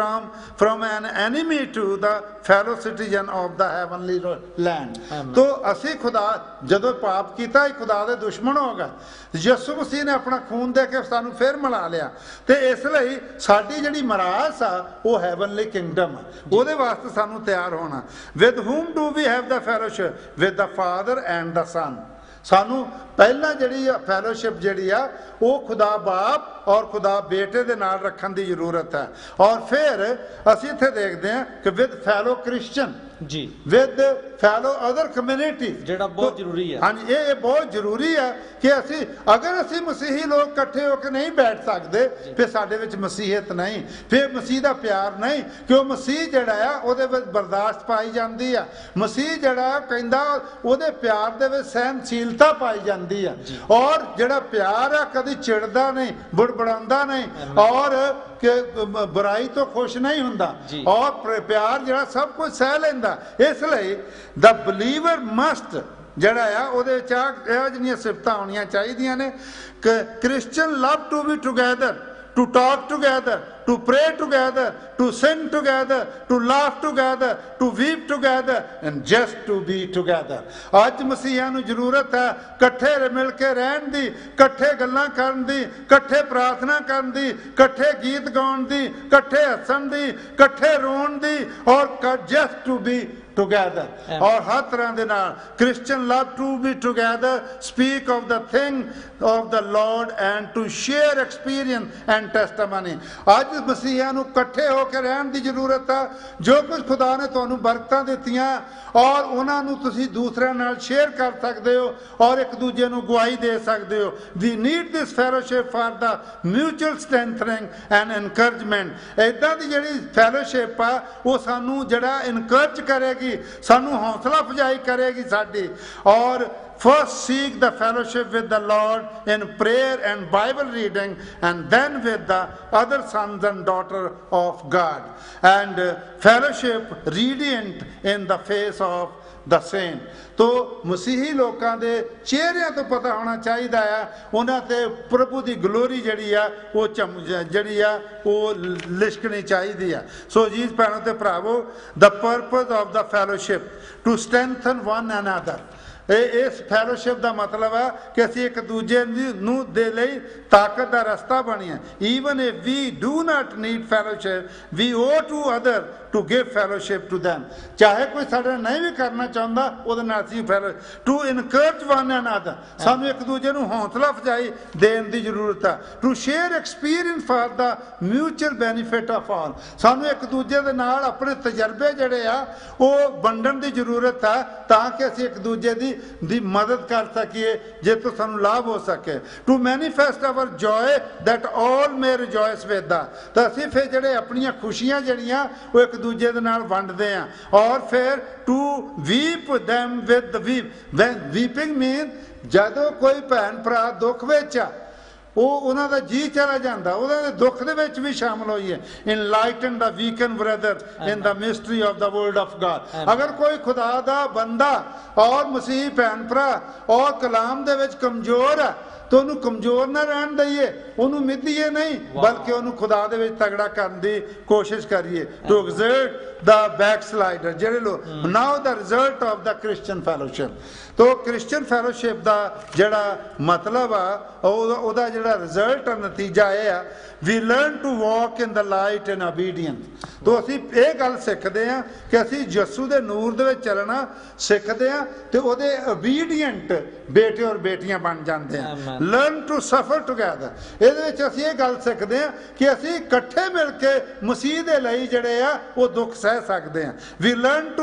B: from an enemy to the fellow citizen of the heavenly land. तो ਅਸੀਂ खुदा ਜਦੋਂ ਪਾਪ ਕੀਤਾ ਇਹ खुदा ਦੇ ਦੁਸ਼ਮਣ ਹੋ ਗਏ, ਯਿਸੂ ਮਸੀਹ ਨੇ ਆਪਣਾ ਖੂਨ ਦੇ ਕੇ ਸਾਨੂੰ ਫਿਰ ਮਿਲਾ ਲਿਆ, ਤੇ ਇਸ ਲਈ ਸਾਡੀ ਜਿਹੜੀ ਮਰਾਸ ਆ ਉਹ ਹੈਵਨਲੀ ਕਿੰਗਡਮ ਆ, ਉਹਦੇ ਵਾਸਤੇ ਸਾਨੂੰ ਤਿਆਰ ਹੋਣਾ। with whom do we have the fellowship? with the Father and the Son। ਸਾਨੂੰ ਪਹਿਲਾਂ ਜਿਹੜੀ ਫੈਲੋਸ਼ਿਪ ਜਿਹੜੀ ਆ ਉਹ ਖੁਦਾ ਬਾਪ ਔਰ ਖੁਦਾ ਬੇਟੇ ਦੇ ਨਾਲ ਰੱਖਣ ਦੀ ਜ਼ਰੂਰਤ ਹੈ। ਔਰ ਫਿਰ ਅਸੀਂ ਇੱਥੇ ਦੇਖਦੇ ਹਾਂ ਕਿ ਵਿਦ ਫੈਲੋ ਕ੍ਰਿਸਚਨ
A: ਜੀ,
B: ਵਿਦ ਫੈਲੋ ਅਦਰ ਕਮਿਊਨਿਟੀ,
A: ਜਿਹੜਾ ਬਹੁਤ ਜ਼ਰੂਰੀ ਹੈ।
B: ਹਾਂਜੀ, ਇਹ ਬਹੁਤ ਜ਼ਰੂਰੀ ਹੈ ਕਿ ਅਸੀਂ ਅਗਰ ਅਸੀਂ ਮਸੀਹੀ ਲੋਕ ਇਕੱਠੇ ਹੋ ਕੇ ਨਹੀਂ ਬੈਠ ਸਕਦੇ ਫਿਰ ਸਾਡੇ ਵਿੱਚ ਮਸੀਹਤ ਨਹੀਂ, ਫਿਰ ਮਸੀਹ ਦਾ ਪਿਆਰ ਨਹੀਂ, ਕਿਉਂ ਮਸੀਹ ਜਿਹੜਾ ਆ ਉਹਦੇ ਵਿੱਚ ਬਰਦਾਸ਼ਤ ਪਾਈ ਜਾਂਦੀ ਆ, ਮਸੀਹ ਜਿਹੜਾ ਕਹਿੰਦਾ ਉਹਦੇ ਪਿਆਰ ਦੇ ਵਿੱਚ ਸਹਿਨਸ਼ੀਲਤਾ ਪਾਈ ਜਾਂਦੀ ਆ, ਔਰ ਜਿਹੜਾ ਪਿਆਰ ਆ ਕਦੀ ਚਿੜਦਾ ਨਹੀਂ, ਬੁੜਬੜਾਉਂਦਾ ਨਹੀਂ, ਔਰ ਕਿ ਬੁਰਾਈ ਤੋਂ ਖੁਸ਼ ਨਹੀਂ ਹੁੰਦਾ, ਔਰ ਪਿਆਰ ਜਿਹੜਾ ਸਭ ਕੁਝ ਸਹਿ ਲੈਂਦਾ। ਇਸ ਲਈ ਦਾ ਬਲੀਵਰ ਮਸਟ ਜਿਹੜਾ ਆ ਉਹਦੇ ਵਿੱਚ ਇਹੋ ਜਿਹੀਆਂ ਸਿਫਤਾਂ ਹੋਣੀਆਂ ਚਾਹੀਦੀਆਂ ਨੇ ਕਿ Christian love to be together, to talk together, to pray together, to sing together, to laugh together, to weep together, and just to be together। ਅੱਜ ਮਸੀਹਾਂ ਨੂੰ ਜ਼ਰੂਰਤ ਹੈ ਇਕੱਠੇ ਮਿਲ ਕੇ ਰਹਿਣ ਦੀ, ਇਕੱਠੇ ਗੱਲਾਂ ਕਰਨ ਦੀ, ਇਕੱਠੇ ਪ੍ਰਾਰਥਨਾ ਕਰਨ ਦੀ, ਇਕੱਠੇ ਗੀਤ ਗਾਉਣ ਦੀ, ਇਕੱਠੇ ਹੱਸਣ ਦੀ, ਇਕੱਠੇ ਰੋਣ ਦੀ, ਔਰ just to be together। ਔਰ ਹਰ ਤਰ੍ਹਾਂ ਦੇ ਨਾਲ Christian love to be together, speak of the thing of the Lord and to share experience and testimony। ਅੱਜ ਮਸੀਹਾਂ ਨੂੰ ਇਕੱਠੇ ਹੋ ਕੇ ਰਹਿਣ ਦੀ ਜ਼ਰੂਰਤ ਹੈ, ਜੋ ਕੁਝ ਖੁਦਾ ਨੇ ਤੁਹਾਨੂੰ ਬਰਕਤਾਂ ਦਿੱਤੀਆਂ ਔਰ ਉਹਨਾਂ ਨੂੰ ਤੁਸੀਂ ਦੂਸਰਿਆਂ ਨਾਲ ਸ਼ੇਅਰ ਕਰ ਸਕਦੇ ਹੋ ਔਰ ਇੱਕ ਦੂਜੇ ਨੂੰ ਗਵਾਹੀ ਦੇ ਸਕਦੇ ਹੋ। We need this fellowship for the mutual strengthening and encouragement। ਇੱਦਾਂ ਦੀ ਜਿਹੜੀ ਫੈਲੋਸ਼ਿਪ ਆ ਉਹ ਸਾਨੂੰ ਜਿਹੜਾ ਇਨਕਰੇਜ ਕਰੇਗੀ, ਸਾਨੂੰ ਹੌਸਲਾ ਅਫਜ਼ਾਈ ਕਰੇਗੀ ਸਾਡੀ। ਔਰ first seek the fellowship with the Lord in prayer and Bible reading, and then with the other sons and daughters of God, and fellowship radiant in the face of the saint। तो मसीही लोगों के चेहरिਆਂ ਤੋਂ पता होना चाहिए है उन्हां ते प्रभु की ग्लोरी जड़ी आ वो जड़ी आ वो लिशकनी चाहिए है। सो जी भैनों ते भरावो, the purpose of the fellowship to strengthen one another। इस फैलोशिप का मतलब है कि असी एक दूजे दे लई ताकत का रस्ता बनीए। Even if we do not need fellowship, we owe to other to give fellowship to them. चाहे कोई साडे नहीं भी करना चाहता उहदे नाल असी फैलो टू इनकरेज वन अनदर, सानू एक दूजे नूं हौसला अफजाई देण दी जरूरत है। To share experience for the mutual benefit of all, सानू एक दूजे दे नाल अपने तजर्बे जिहड़े आ वो वंडण दी जरूरत है ताकि असी एक दूजे दी मदद कर सकीए जे तो सानू लाभ हो सके। To manifest our joy that all may rejoice with the, तो असी फिर जिहड़े अपनियां खुशियां जिहड़ियां वो एक दूजे दे नाल वंडदे आ। और फिर to weep them with the weep, weeping mean जदों कोई भैन भरा दुख विच आ उन्हां दा जी चला जाता, उहदे दुख दे विच भी शामिल होइए। Enlighten the weaken brother in the mystery of the word of God. अगर कोई खुदा दा बंदा और मसीह भैन भरा और कलाम दे विच कमजोर है तो उन्होंने कमजोर ना रहन दईए, उन्होंने मिधिए नहीं बल्कि उन्होंने खुदा दे विच तगड़ा करने की कोशिश करिए। टू एक्सर्ट द बैकस्लाइडर जेडे लोग now the result of the Christian fellowship. तो क्रिश्चियन फैलोशिप का जड़ा मतलब आ ओदा जड़ा रिजल्ट नतीजा यह आ we learn to walk in the light in obedience. तो असी ये गल सीखते हैं कि असी यस्सू दे नूर दे विच चलना सीखते हैं तो ओदे ओबीडियंट बेटे और बेटियां बन जाते हैं। लर्न टू सफर टुगेदर, इहदे विच असी ये गल सीखते हैं कि असी इकट्ठे मिल के मसीह दे लई जिहड़े आ वो दुख सह सकते हैं। We learn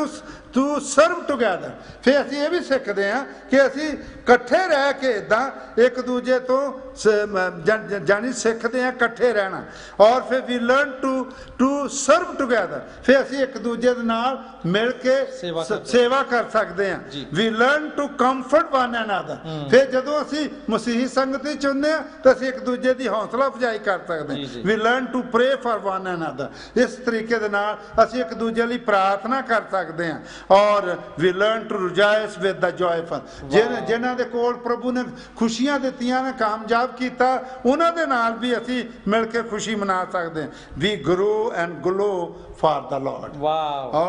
B: to serve together, फिर असी ये भी सीखते हैं कि असी इकट्ठे रह के इदां एक दूजे तो जानी सीखते हैं इकट्ठे रहना। और फिर we learn to serve together, फिर असी एक दूजे दे नाल मिल के सेवा कर सकते हैं। We learn to comfort one another, फिर जदों असी मसीही संगति च हुंदे आ तो असी एक दूजे की हौसला अफजाई कर सकते हैं। We learn to pray for one another, इस तरीके दे नाल असी एक दूजे लई प्रार्थना कर सकते हैं। और we learn to rejoice with the joyful, जिन्हां दे कोल प्रभु ने खुशियां दित्तियां ने कामयाब किया ਕੀਤਾ ਉਹਨਾਂ ਦੇ ਨਾਲ ਵੀ ਅਸੀਂ ਮਿਲ ਕੇ ਖੁਸ਼ੀ ਮਨਾ ਸਕਦੇ ਹਾਂ। We grow and glow for the Lord.
A: Wow.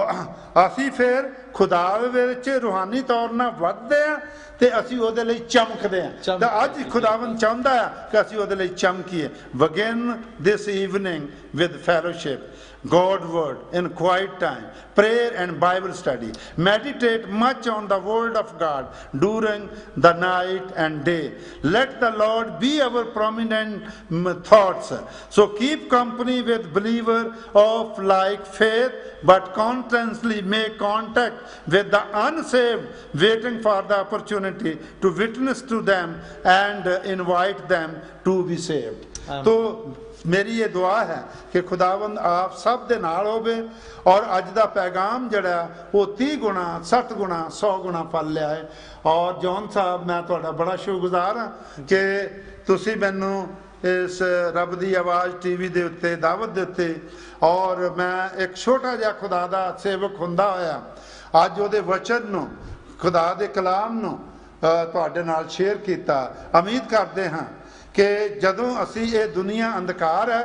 B: ਅਸੀਂ ਫਿਰ ਖੁਦਾ ਵਿੱਚ ਰੂਹਾਨੀ ਤੌਰ ਨਾਲ ਵੱਧਦੇ ਆ ਤੇ ਅਸੀਂ ਉਹਦੇ ਲਈ ਚਮਕਦੇ ਆ। ਤਾਂ ਅੱਜ ਖੁਦਾਵੰਦ ਚਾਹੁੰਦਾ ਆ ਕਿ ਅਸੀਂ ਉਹਦੇ ਲਈ ਚਮਕੀਏ। Begin this evening with fellowship, God word in quiet time, prayer and Bible study. Meditate much on the word of God during the night and day. Let the Lord be our prominent thoughts. So keep company with believer of like faith, but constantly make contact with the unsaved, waiting for the opportunity to witness to them and invite them to be saved. तो मेरी ये दुआ है कि खुदावंद आप सब दे नाल होवे और अज दा पैगाम जड़ा वो 30 गुणा 60 गुणा 100 गुणा फल लिया है। और जॉन साहब मैं तुहाडा बड़ा शुक्रगुजार हाँ कि तुसी मैनू इस रब दी आवाज़ टीवी दे उत्ते दावत दित्ती और मैं एक छोटा जिहा खुदा दा सेवक हुंदा होया अज उहदे वचन नूं खुदा दे कलाम नूं तुहाडे नाल शेयर कीता। उम्मीद करदे हां कि जदों असी ये दुनिया अंधकार है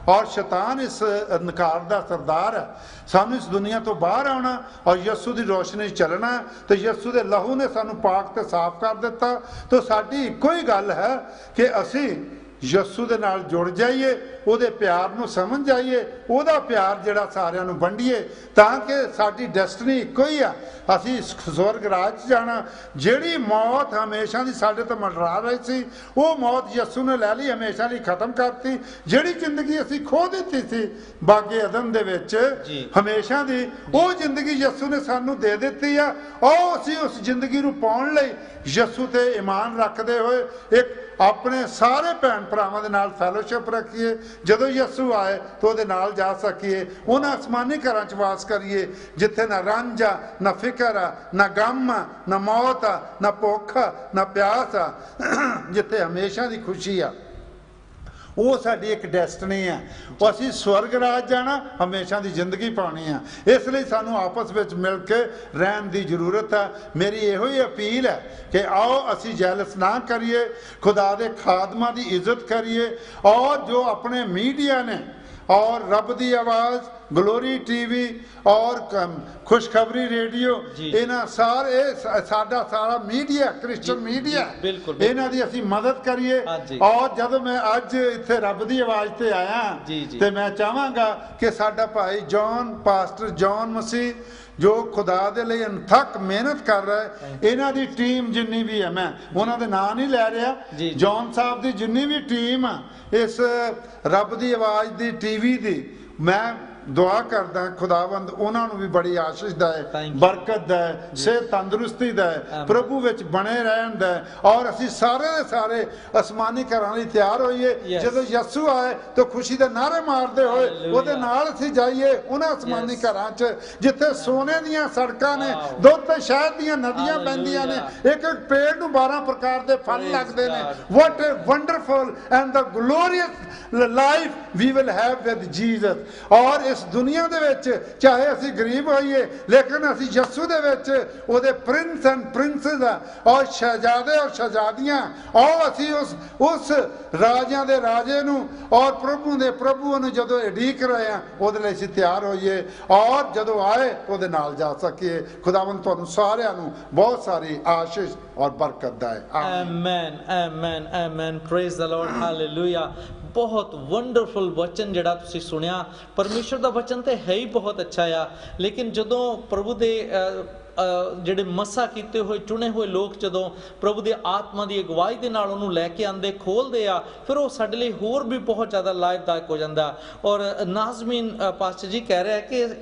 B: और शैतान इस अंधकार का सरदार है, सानू इस दुनिया तो बाहर आना और यस्सु की रोशनी चलना है। तो यस्सु के लहू ने सानू पाक ते साफ कर दिता। तो साडी इक्को ही गल है कि असी यस्सु दे नाल जुड़ जाइए, ਉਹਦੇ ਪਿਆਰ ਨੂੰ ਸਮਝ ਜਾਈਏ, ਉਹਦਾ ਪਿਆਰ ਜਿਹੜਾ ਸਾਰਿਆਂ ਨੂੰ ਵੰਡੀਏ ਤਾਂ ਕਿ ਸਾਡੀ ਡੈਸਟਨੀ ਇੱਕੋ ਹੀ ਆ। ਅਸੀਂ ਸਵਰਗ ਰਾਜ 'ਚ ਜਾਣਾ। ਜਿਹੜੀ ਮੌਤ ਹਮੇਸ਼ਾ ਦੀ ਸਾਡੇ ਤੋਂ ਮੰਡਰਾ ਰਹੀ ਸੀ ਉਹ ਮੌਤ ਯਿਸੂ ਨੇ ਲੈ ਲਈ, ਹਮੇਸ਼ਾ ਲਈ ਖਤਮ ਕਰਤੀ। ਜਿਹੜੀ ਜ਼ਿੰਦਗੀ ਅਸੀਂ ਖੋ ਦਿੱਤੀ ਸੀ ਬਾਗੇ ਅਦਨ ਦੇ ਵਿੱਚ ਹਮੇਸ਼ਾ ਦੀ, ਉਹ ਜ਼ਿੰਦਗੀ ਯਿਸੂ ਨੇ ਸਾਨੂੰ ਦੇ ਦਿੱਤੀ ਆ। ਉਹ ਅਸੀਂ ਉਸ ਜ਼ਿੰਦਗੀ ਨੂੰ ਪਾਉਣ ਲਈ ਯਿਸੂ ਤੇ ਈਮਾਨ ਰੱਖਦੇ ਹੋਏ ਇੱਕ ਆਪਣੇ ਸਾਰੇ ਭੈਣ ਭਰਾਵਾਂ ਦੇ ਨਾਲ ਫੈਲੋਸ਼ਿਪ ਰੱਖੀਏ। ਜਦੋਂ ਯਿਸੂ ਆਏ ਤਾਂ ਉਹਦੇ ਨਾਲ ਜਾ ਸਕੀਏ। ਉਹਨਾਂ ਅਸਮਾਨੀ ਘਰਾਂ 'ਚ ਵਾਸ ਕਰੀਏ ਜਿੱਥੇ ਨਾ ਰੰਜ ਆ, ਨਾ ਫਿਕਰ ਆ, ਨਾ ਗਮ ਆ, ਨਾ ਮੌਤ ਆ, ਨਾ ਭੁੱਖ ਆ, ਨਾ ਪਿਆਸ ਆ, ਜਿੱਥੇ ਹਮੇਸ਼ਾ ਦੀ ਖੁਸ਼ੀ ਆ। ਉਹ ਸਾਡੀ ਇੱਕ ਡੈਸਟਨੀ ਆ। ਉਹ ਅਸੀਂ ਸਵਰਗ ਰਾਜ ਜਾਣਾ, ਹਮੇਸ਼ਾ ਦੀ ਜ਼ਿੰਦਗੀ ਪਾਉਣੀ ਆ। ਇਸ ਲਈ ਸਾਨੂੰ ਆਪਸ ਵਿੱਚ ਮਿਲ ਕੇ ਰਹਿਣ ਦੀ ਜ਼ਰੂਰਤ ਆ। ਮੇਰੀ ਇਹੋ ਹੀ ਅਪੀਲ ਹੈ ਕਿ ਆਓ ਅਸੀਂ ਜੈਲਸ ਨਾ ਕਰੀਏ, खुदा ਦੇ ਖਾਦਮਾਂ ਦੀ ਇੱਜ਼ਤ ਕਰੀਏ और जो अपने मीडिया ने और रब दी आवाज़, ग्लोरी टीवी और खुशखबरी रेडियो, इन्हां सारे साडा सारा मीडिया क्रिश्चियन मीडिया, इन्हां दी असीं मदद करिए। और जब मैं अज इत्थे रब दी आवाज़ ते आया ते मैं चाहांगा कि साडा भाई जॉन, पास्टर जॉन मसीह जो खुदा दे लई अनथक मेहनत कर रहा है, इन्हां दी टीम जिन्नी भी है, मैं उन्हां दे नाम नहीं लै रहा, जॉन साहब दी जिन्नी भी टीम आ इस रब दी आवाज़ दी टीवी दी, मैं दुआ करदा खुदावंद उन्हां नूं भी बड़ी आशीष दे, बरकत दे, सेहत तंदुरुस्ती दे, प्रभु विच बने रहन दे। और असीं सारे दे सारे आसमानी घरां लई तैयार होइए। जदों यीशु आए तो खुशी दे नारे मारदे होए ओहदे नाल असीं जाइए उन्हां आसमानी घरां च जिथे सोने दीयां सड़कां ने, दुध ते शहद दीयां नदियां बहंदियां ने, एक एक पेड़ नूं 12 प्रकार दे फल लगदे ने। What a wonderful and the glorious life we will have with Jesus. और इस दुनिया दे विच चाहे असी गरीब होइए लेकिन असी यीशु दे विच ओहदे प्रिंस एंड प्रिंसेस और शहजादे और शहजादियां, और असी उस राजियां दे राजे नूं और प्रभु दे प्रभु नूं जदों उडीक रहे हैं ओहदे लई असी तैयार होइए और जदों आए ओहदे नाल जा सकीए। खुदावंद तुहानूं सारिआं नूं बहुत सारी आशीष और बरकत दे।
A: Amen amen amen. Praise the Lord, hallelujah. बहुत वंडरफुल वचन जड़ा तुसी सुनिया। परमेश्वर दा वचन तो है ही बहुत अच्छा आ, लेकिन जदों प्रभु दे ਜਿਹੜੇ ਮਸਾ ਕੀਤੇ ਹੋਏ ਚੁਣੇ ਹੋਏ ਲੋਕ ਜਦੋਂ ਪ੍ਰਭੂ ਦੇ ਆਤਮਾ ਦੀ ਅਗਵਾਈ ਦੇ ਨਾਲ ਉਹਨੂੰ ਲੈ ਕੇ ਆਂਦੇ, ਖੋਲਦੇ ਆ, ਫਿਰ ਉਹ ਸਾਡੇ ਲਈ ਹੋਰ ਵੀ ਬਹੁਤ ਜ਼ਿਆਦਾ ਲਾਭਦਾਇਕ ਹੋ ਜਾਂਦਾ। ਔਰ ਨਾਜ਼ਮੀਨ ਪਾਸਟਰ ਜੀ ਕਹਿ ਰਿਹਾ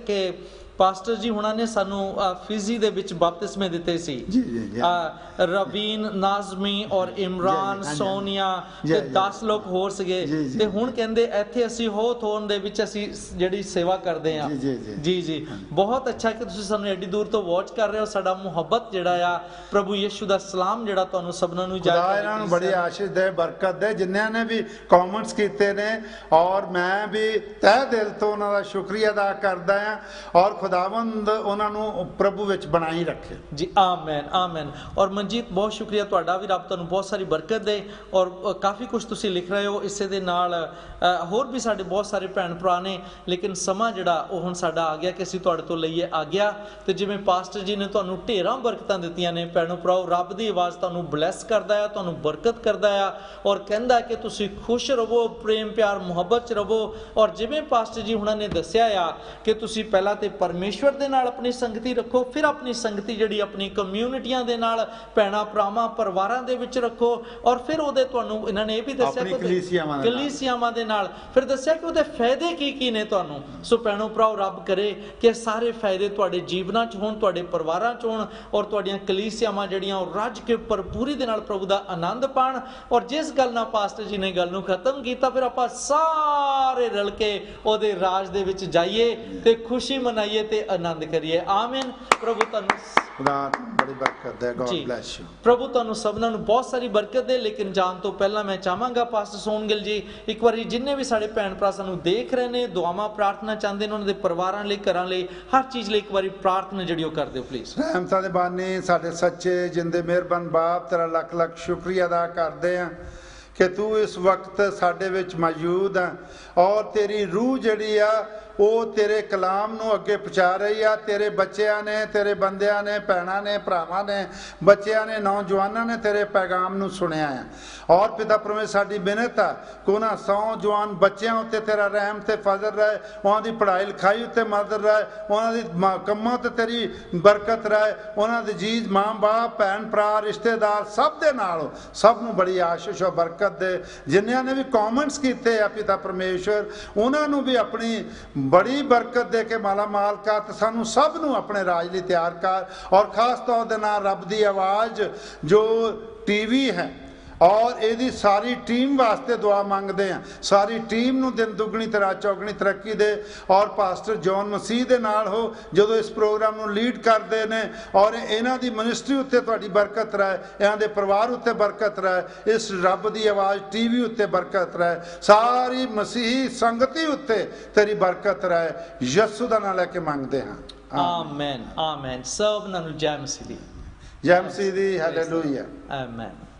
A: ਕਿ ਪਾਸਟਰ ਜੀ ਹੁਣਾਂ ਨੇ ਸਾਨੂੰ ਫਿਜ਼ੀ ਦੇ ਵਿੱਚ ਬਪਤਿਸਮੇ ਦਿੱਤੇ ਸੀ। ਰਵੀਨ, ਨਾਜ਼ਮੀ ਔਰ ਇਮਰਾਨ, ਸੋਨੀਆ ਤੇ 10 ਲੋਕ ਹੋਰ ਸੀਗੇ ਤੇ ਹੁਣ ਕਹਿੰਦੇ ਇੱਥੇ ਅਸੀਂ ਹੋਥੋਨ ਦੇ ਵਿੱਚ ਅਸੀਂ ਜਿਹੜੀ ਸੇਵਾ ਕਰਦੇ ਆ। ਜੀ ਜੀ, ਬਹੁਤ ਅੱਛਾ ਕਿ ਤੁਸੀਂ ਸਾਨੂੰ ਐਡੀ ਦੂਰ ਤੋਂ ਵਾਚ ਕਰ ਰਹੇ ਹੋ। ਸਾਡਾ ਮੁਹੱਬਤ ਜਿਹੜਾ ਆ ਪ੍ਰਭੂ ਯਿਸੂ ਦਾ ਸਲਾਮ ਜਿਹੜਾ ਤੁਹਾਨੂੰ ਸਭਨਾਂ ਨੂੰ
B: ਜਾਏ, ਇਹਨਾਂ ਨੂੰ ਬੜੀ ਆਸ਼ੀਸ਼ ਦੇ, ਬਰਕਤ ਦੇ। ਜਿਨ੍ਹਾਂ ਨੇ ਵੀ ਕਮੈਂਟਸ ਕੀਤੇ ਨੇ ਔਰ ਮੈਂ ਵੀ ਤਹਿ ਦਿਲ ਤੋਂ ਉਹਨਾਂ ਦਾ ਸ਼ੁਕਰੀਆ ਅਦਾ ਕਰਦਾ ਆ। ਔਰ ਖੁਦਾਵੰਦ ਉਹਨਾਂ ਨੂੰ ਪ੍ਰਭੂ ਵਿੱਚ ਬਣਾਈ ਰੱਖੇ
A: ਜੀ। ਆਮੀਨ ਆਮੀਨ। ਔਰ ਮਨਜੀਤ ਬਹੁਤ ਸ਼ੁਕਰੀਆ ਤੁਹਾਡਾ ਵੀ, ਰੱਬ ਤੁਹਾਨੂੰ ਬਹੁਤ ਸਾਰੀ ਬਰਕਤ ਦੇ। ਔਰ ਕਾਫੀ ਕੁਝ ਤੁਸੀਂ ਲਿਖ ਰਹੇ ਹੋ, ਇਸੇ ਦੇ ਨਾਲ ਹੋਰ ਵੀ ਸਾਡੇ ਬਹੁਤ ਸਾਰੇ ਭੈਣ ਭਰਾ ਨੇ, ਲੇਕਿਨ ਸਮਾਂ ਜਿਹੜਾ ਉਹ ਹੁਣ ਸਾਡਾ ਆ ਗਿਆ ਕਿ ਅਸੀਂ ਤੁਹਾਡੇ ਤੋਂ ਲਈਏ ਆ ਗਿਆ। ਤੇ ਜਿਵੇਂ ਪਾਸਟਰ ਜੀ ਨੇ ਤੁਹਾਨੂੰ ਢੇਰਾਂ ਬਰਕਤਾਂ ਦਿੱਤੀਆਂ ਨੇ ਭੈਣੋ ਭਰਾਓ, ਰੱਬ ਦੀ ਆਵਾਜ਼ ਤੁਹਾਨੂੰ ਬਲੈਸ ਕਰਦਾ ਆ, ਤੁਹਾਨੂੰ ਬਰਕਤ ਕਰਦਾ ਆ ਔਰ ਕਹਿੰਦਾ ਕਿ ਤੁਸੀਂ ਖੁਸ਼ ਰਹੋ, ਪ੍ਰੇਮ ਪਿਆਰ ਮੁਹੱਬਤ ਚ ਰਹੋ। ਔਰ ਜਿਵੇਂ ਪਾਸਟਰ ਜੀ ਹੁਣਾਂ ਨੇ ਦੱਸਿਆ ਆ ਕਿ ਤੁਸੀਂ ਪਹਿਲਾਂ ਤੇ ਪਰਮੇਸ਼ਵਰ ਦੇ ਨਾਲ ਆਪਣੀ ਸੰਗਤੀ ਰੱਖੋ, ਫਿਰ ਆਪਣੀ ਸੰਗਤੀ ਜਿਹੜੀ ਆਪਣੀ ਕਮਿਊਨਿਟੀਆਂ ਦੇ ਨਾਲ, ਭੈਣਾਂ ਭਰਾਵਾਂ ਪਰਿਵਾਰਾਂ ਦੇ ਵਿੱਚ ਰੱਖੋ, ਔਰ ਫਿਰ ਉਹਦੇ ਤੁਹਾਨੂੰ ਇਹਨਾਂ ਨੇ ਇਹ ਵੀ ਦੱਸਿਆ ਕਿ ਕਲੀਸਿਆਵਾਂ ਦੇ ਨਾਲ, ਫਿਰ ਦੱਸਿਆ ਕਿ ਉਹਦੇ ਫਾਇਦੇ ਕੀ ਕੀ ਨੇ ਤੁਹਾਨੂੰ। ਸੋ ਭੈਣੋ ਭਰਾਓ, ਰੱਬ ਕਰੇ ਕਿ ਸਾਰੇ ਫਾਇਦੇ ਤੁਹਾਡੇ ਜੀਵਨਾਂ 'ਚ ਹੋਣ, ਤੁਹਾਡੇ ਪਰਿਵਾਰਾਂ 'ਚ ਹੋਣ, ਔਰ ਤੁਹਾਡੀਆਂ ਕਲੀਸਿਆਵਾਂ ਜਿਹੜੀਆਂ ਉਹ ਰੱਜ ਕੇ ਭਰਪੂਰੀ ਦੇ ਨਾਲ ਪ੍ਰਭੂ ਦਾ ਆਨੰਦ ਪਾਣ। ਔਰ ਜਿਸ ਗੱਲ ਨਾਲ ਪਾਸਟਰ ਜੀ ਨੇ ਗੱਲ ਨੂੰ ਖਤਮ ਕੀਤਾ, ਫਿਰ ਆਪਾਂ ਸਾਰੇ ਰਲ ਕੇ ਉਹਦੇ ਰਾਜ ਦੇ ਵਿੱਚ ਜਾਈਏ ਤੇ ਖੁਸ਼ੀ ਮਨਾਈਏ ਤੇ ਆਨੰਦ ਕਰੀਏ। ਆਮੀਨ। ਪ੍ਰਭੂ ਤੁਹਾਨੂੰ
B: ਬੜੀ ਬਰਕਤ ਦੇ। God bless you.
A: ਪ੍ਰਭੂ ਤੁਹਾਨੂੰ ਸਭਨਾਂ ਨੂੰ ਬਹੁਤ ਸਾਰੀ ਬਰਕਤ ਦੇ। ਲੇਕਿਨ ਜਾਣ ਤੋਂ ਪਹਿਲਾਂ ਮੈਂ ਚਾਹਾਂਗਾ ਪਾਸਟਰ ਸੋਨਗਿਲ ਜੀ ਇੱਕ ਵਾਰੀ ਜਿੰਨੇ ਵੀ ਸਾਡੇ ਭੈਣ ਭਰਾ ਸਾਨੂੰ ਦੇਖ ਰਹੇ ਨੇ, ਦੁਆਵਾਂ ਪ੍ਰਾਰਥਨਾ ਚਾਹੁੰਦੇ ਨੇ, ਉਹਨਾਂ ਦੇ ਪਰਿਵਾਰਾਂ ਲਈ, ਘਰਾਂ ਲਈ, ਹਰ ਚੀਜ਼ ਲਈ ਇੱਕ ਵਾਰੀ ਪ੍ਰਾਰਥਨਾ ਜਿਹੜੀ ਉਹ ਕਰ ਦਿਓ ਪਲੀਜ਼।
B: ਰਹਿਮਤਾਂ ਦੇ ਬਾਨੀ ਸਾਡੇ ਸੱਚੇ ਜਿੰਦੇ ਮਿਹਰਬਾਨ ਬਾਪ, ਤੇਰਾ ਲੱਖ ਲੱਖ ਸ਼ੁਕਰੀਆ ਅਦਾ ਕਰਦੇ ਹਾਂ ਕਿ ਤੂੰ ਇਸ ਵਕਤ ਸਾਡੇ ਵਿੱਚ ਮੌਜੂਦ ਹੈ ਔਰ ਤੇਰੀ ਰੂਹ ਜਿਹੜੀ ਆ ਉਹ ਤੇਰੇ ਕਲਾਮ ਨੂੰ ਅੱਗੇ ਪਹੁੰਚਾ ਰਹੀ ਆ। ਤੇਰੇ ਬੱਚਿਆਂ ਨੇ, ਤੇਰੇ ਬੰਦਿਆਂ ਨੇ, ਭੈਣਾਂ ਨੇ, ਭਰਾਵਾਂ ਨੇ, ਬੱਚਿਆਂ ਨੇ, ਨੌਜਵਾਨਾਂ ਨੇ ਤੇਰੇ ਪੈਗਾਮ ਨੂੰ ਸੁਣਿਆ ਹੈ। ਔਰ ਪਿਤਾ ਪਰਮੇਸ਼ਰ ਸਾਡੀ ਬਿਨਤ ਆ ਕਿ ਉਹਨਾਂ ਨੌਜਵਾਨ ਬੱਚਿਆਂ ਉੱਤੇ ਤੇਰਾ ਰਹਿਮ ਤੇ ਫਜ਼ਲ ਰਹੇ, ਉਹਨਾਂ ਦੀ ਪੜ੍ਹਾਈ ਲਿਖਾਈ ਉੱਤੇ ਮਦਦ ਰਹੇ, ਉਹਨਾਂ ਦੀ ਕੰਮਾਂ ਤੇ ਤੇਰੀ ਬਰਕਤ ਰਹੇ, ਉਹਨਾਂ ਦੇ ਜੀਜ ਮਾਂ ਬਾਪ, ਭੈਣ ਭਰਾ, ਰਿਸ਼ਤੇਦਾਰ ਸਭ ਦੇ ਨਾਲ ਸਭ ਨੂੰ ਬੜੀ ਆਸ਼ੀਸ਼ ਔਰ ਬਰਕਤ ਦੇ। ਜਿਨ੍ਹਾਂ ਨੇ ਵੀ ਕਮੈਂਟਸ ਕੀਤੇ ਆ ਪਿਤਾ ਪਰਮੇਸ਼ਰ, ਉਹਨਾਂ ਨੂੰ ਵੀ ਆਪਣੀ ਬੜੀ ਬਰਕਤ ਦੇ ਕੇ ਮਾਲਾ ਮਾਲ ਕਰ ਤੇ ਸਾਨੂੰ ਸਭ ਨੂੰ ਆਪਣੇ ਰਾਜ ਲਈ ਤਿਆਰ ਕਰ। ਔਰ ਖਾਸ ਤੌਰ ਦੇ ਨਾਲ ਰੱਬ ਦੀ ਆਵਾਜ਼ ਜੋ ਟੀਵੀ ਹੈ ਔਰ ਇਹਦੀ ਸਾਰੀ ਟੀਮ ਵਾਸਤੇ ਦੁਆ ਮੰਗਦੇ ਹਾਂ। ਸਾਰੀ ਟੀਮ ਨੂੰ ਦਿਨ ਦੁੱਗਣੀ ਤੇ ਰਾਤ ਚੌਗਣੀ ਤਰੱਕੀ ਦੇ। ਔਰ ਪਾਸਟਰ ਜੌਨ ਮਸੀਹ ਦੇ ਨਾਲ ਹੋ ਜਦੋਂ ਇਸ ਪ੍ਰੋਗਰਾਮ ਨੂੰ ਲੀਡ ਕਰਦੇ ਨੇ, ਔਰ ਇਹਨਾਂ ਦੀ ਮਿਨਿਸਟਰੀ ਉੱਤੇ ਤੁਹਾਡੀ ਬਰਕਤ ਰਹੇ, ਇਹਨਾਂ ਦੇ ਪਰਿਵਾਰ ਉੱਤੇ ਬਰਕਤ ਰਹੇ, ਇਸ ਰੱਬ ਦੀ ਆਵਾਜ਼ ਟੀਵੀ ਉੱਤੇ ਬਰਕਤ ਰਹੇ, ਸਾਰੀ ਮਸੀਹੀ ਸੰਗਤੀ ਉੱਤੇ ਤੇਰੀ ਬਰਕਤ ਰਹੇ। ਯਿਸੂ ਦਾ ਨਾਮ ਲੈ ਕੇ ਮੰਗਦੇ ਹਾਂ।
A: ਆਮੀਨ ਆਮੀਨ। ਸਭ ਨੂੰ ਜੈ ਮਸੀਹ ਦੀ।
B: ਜੈ ਮਸੀਹ ਦੀ। ਹਾਲੇਲੂਇਆ।
A: ਆਮੀਨ।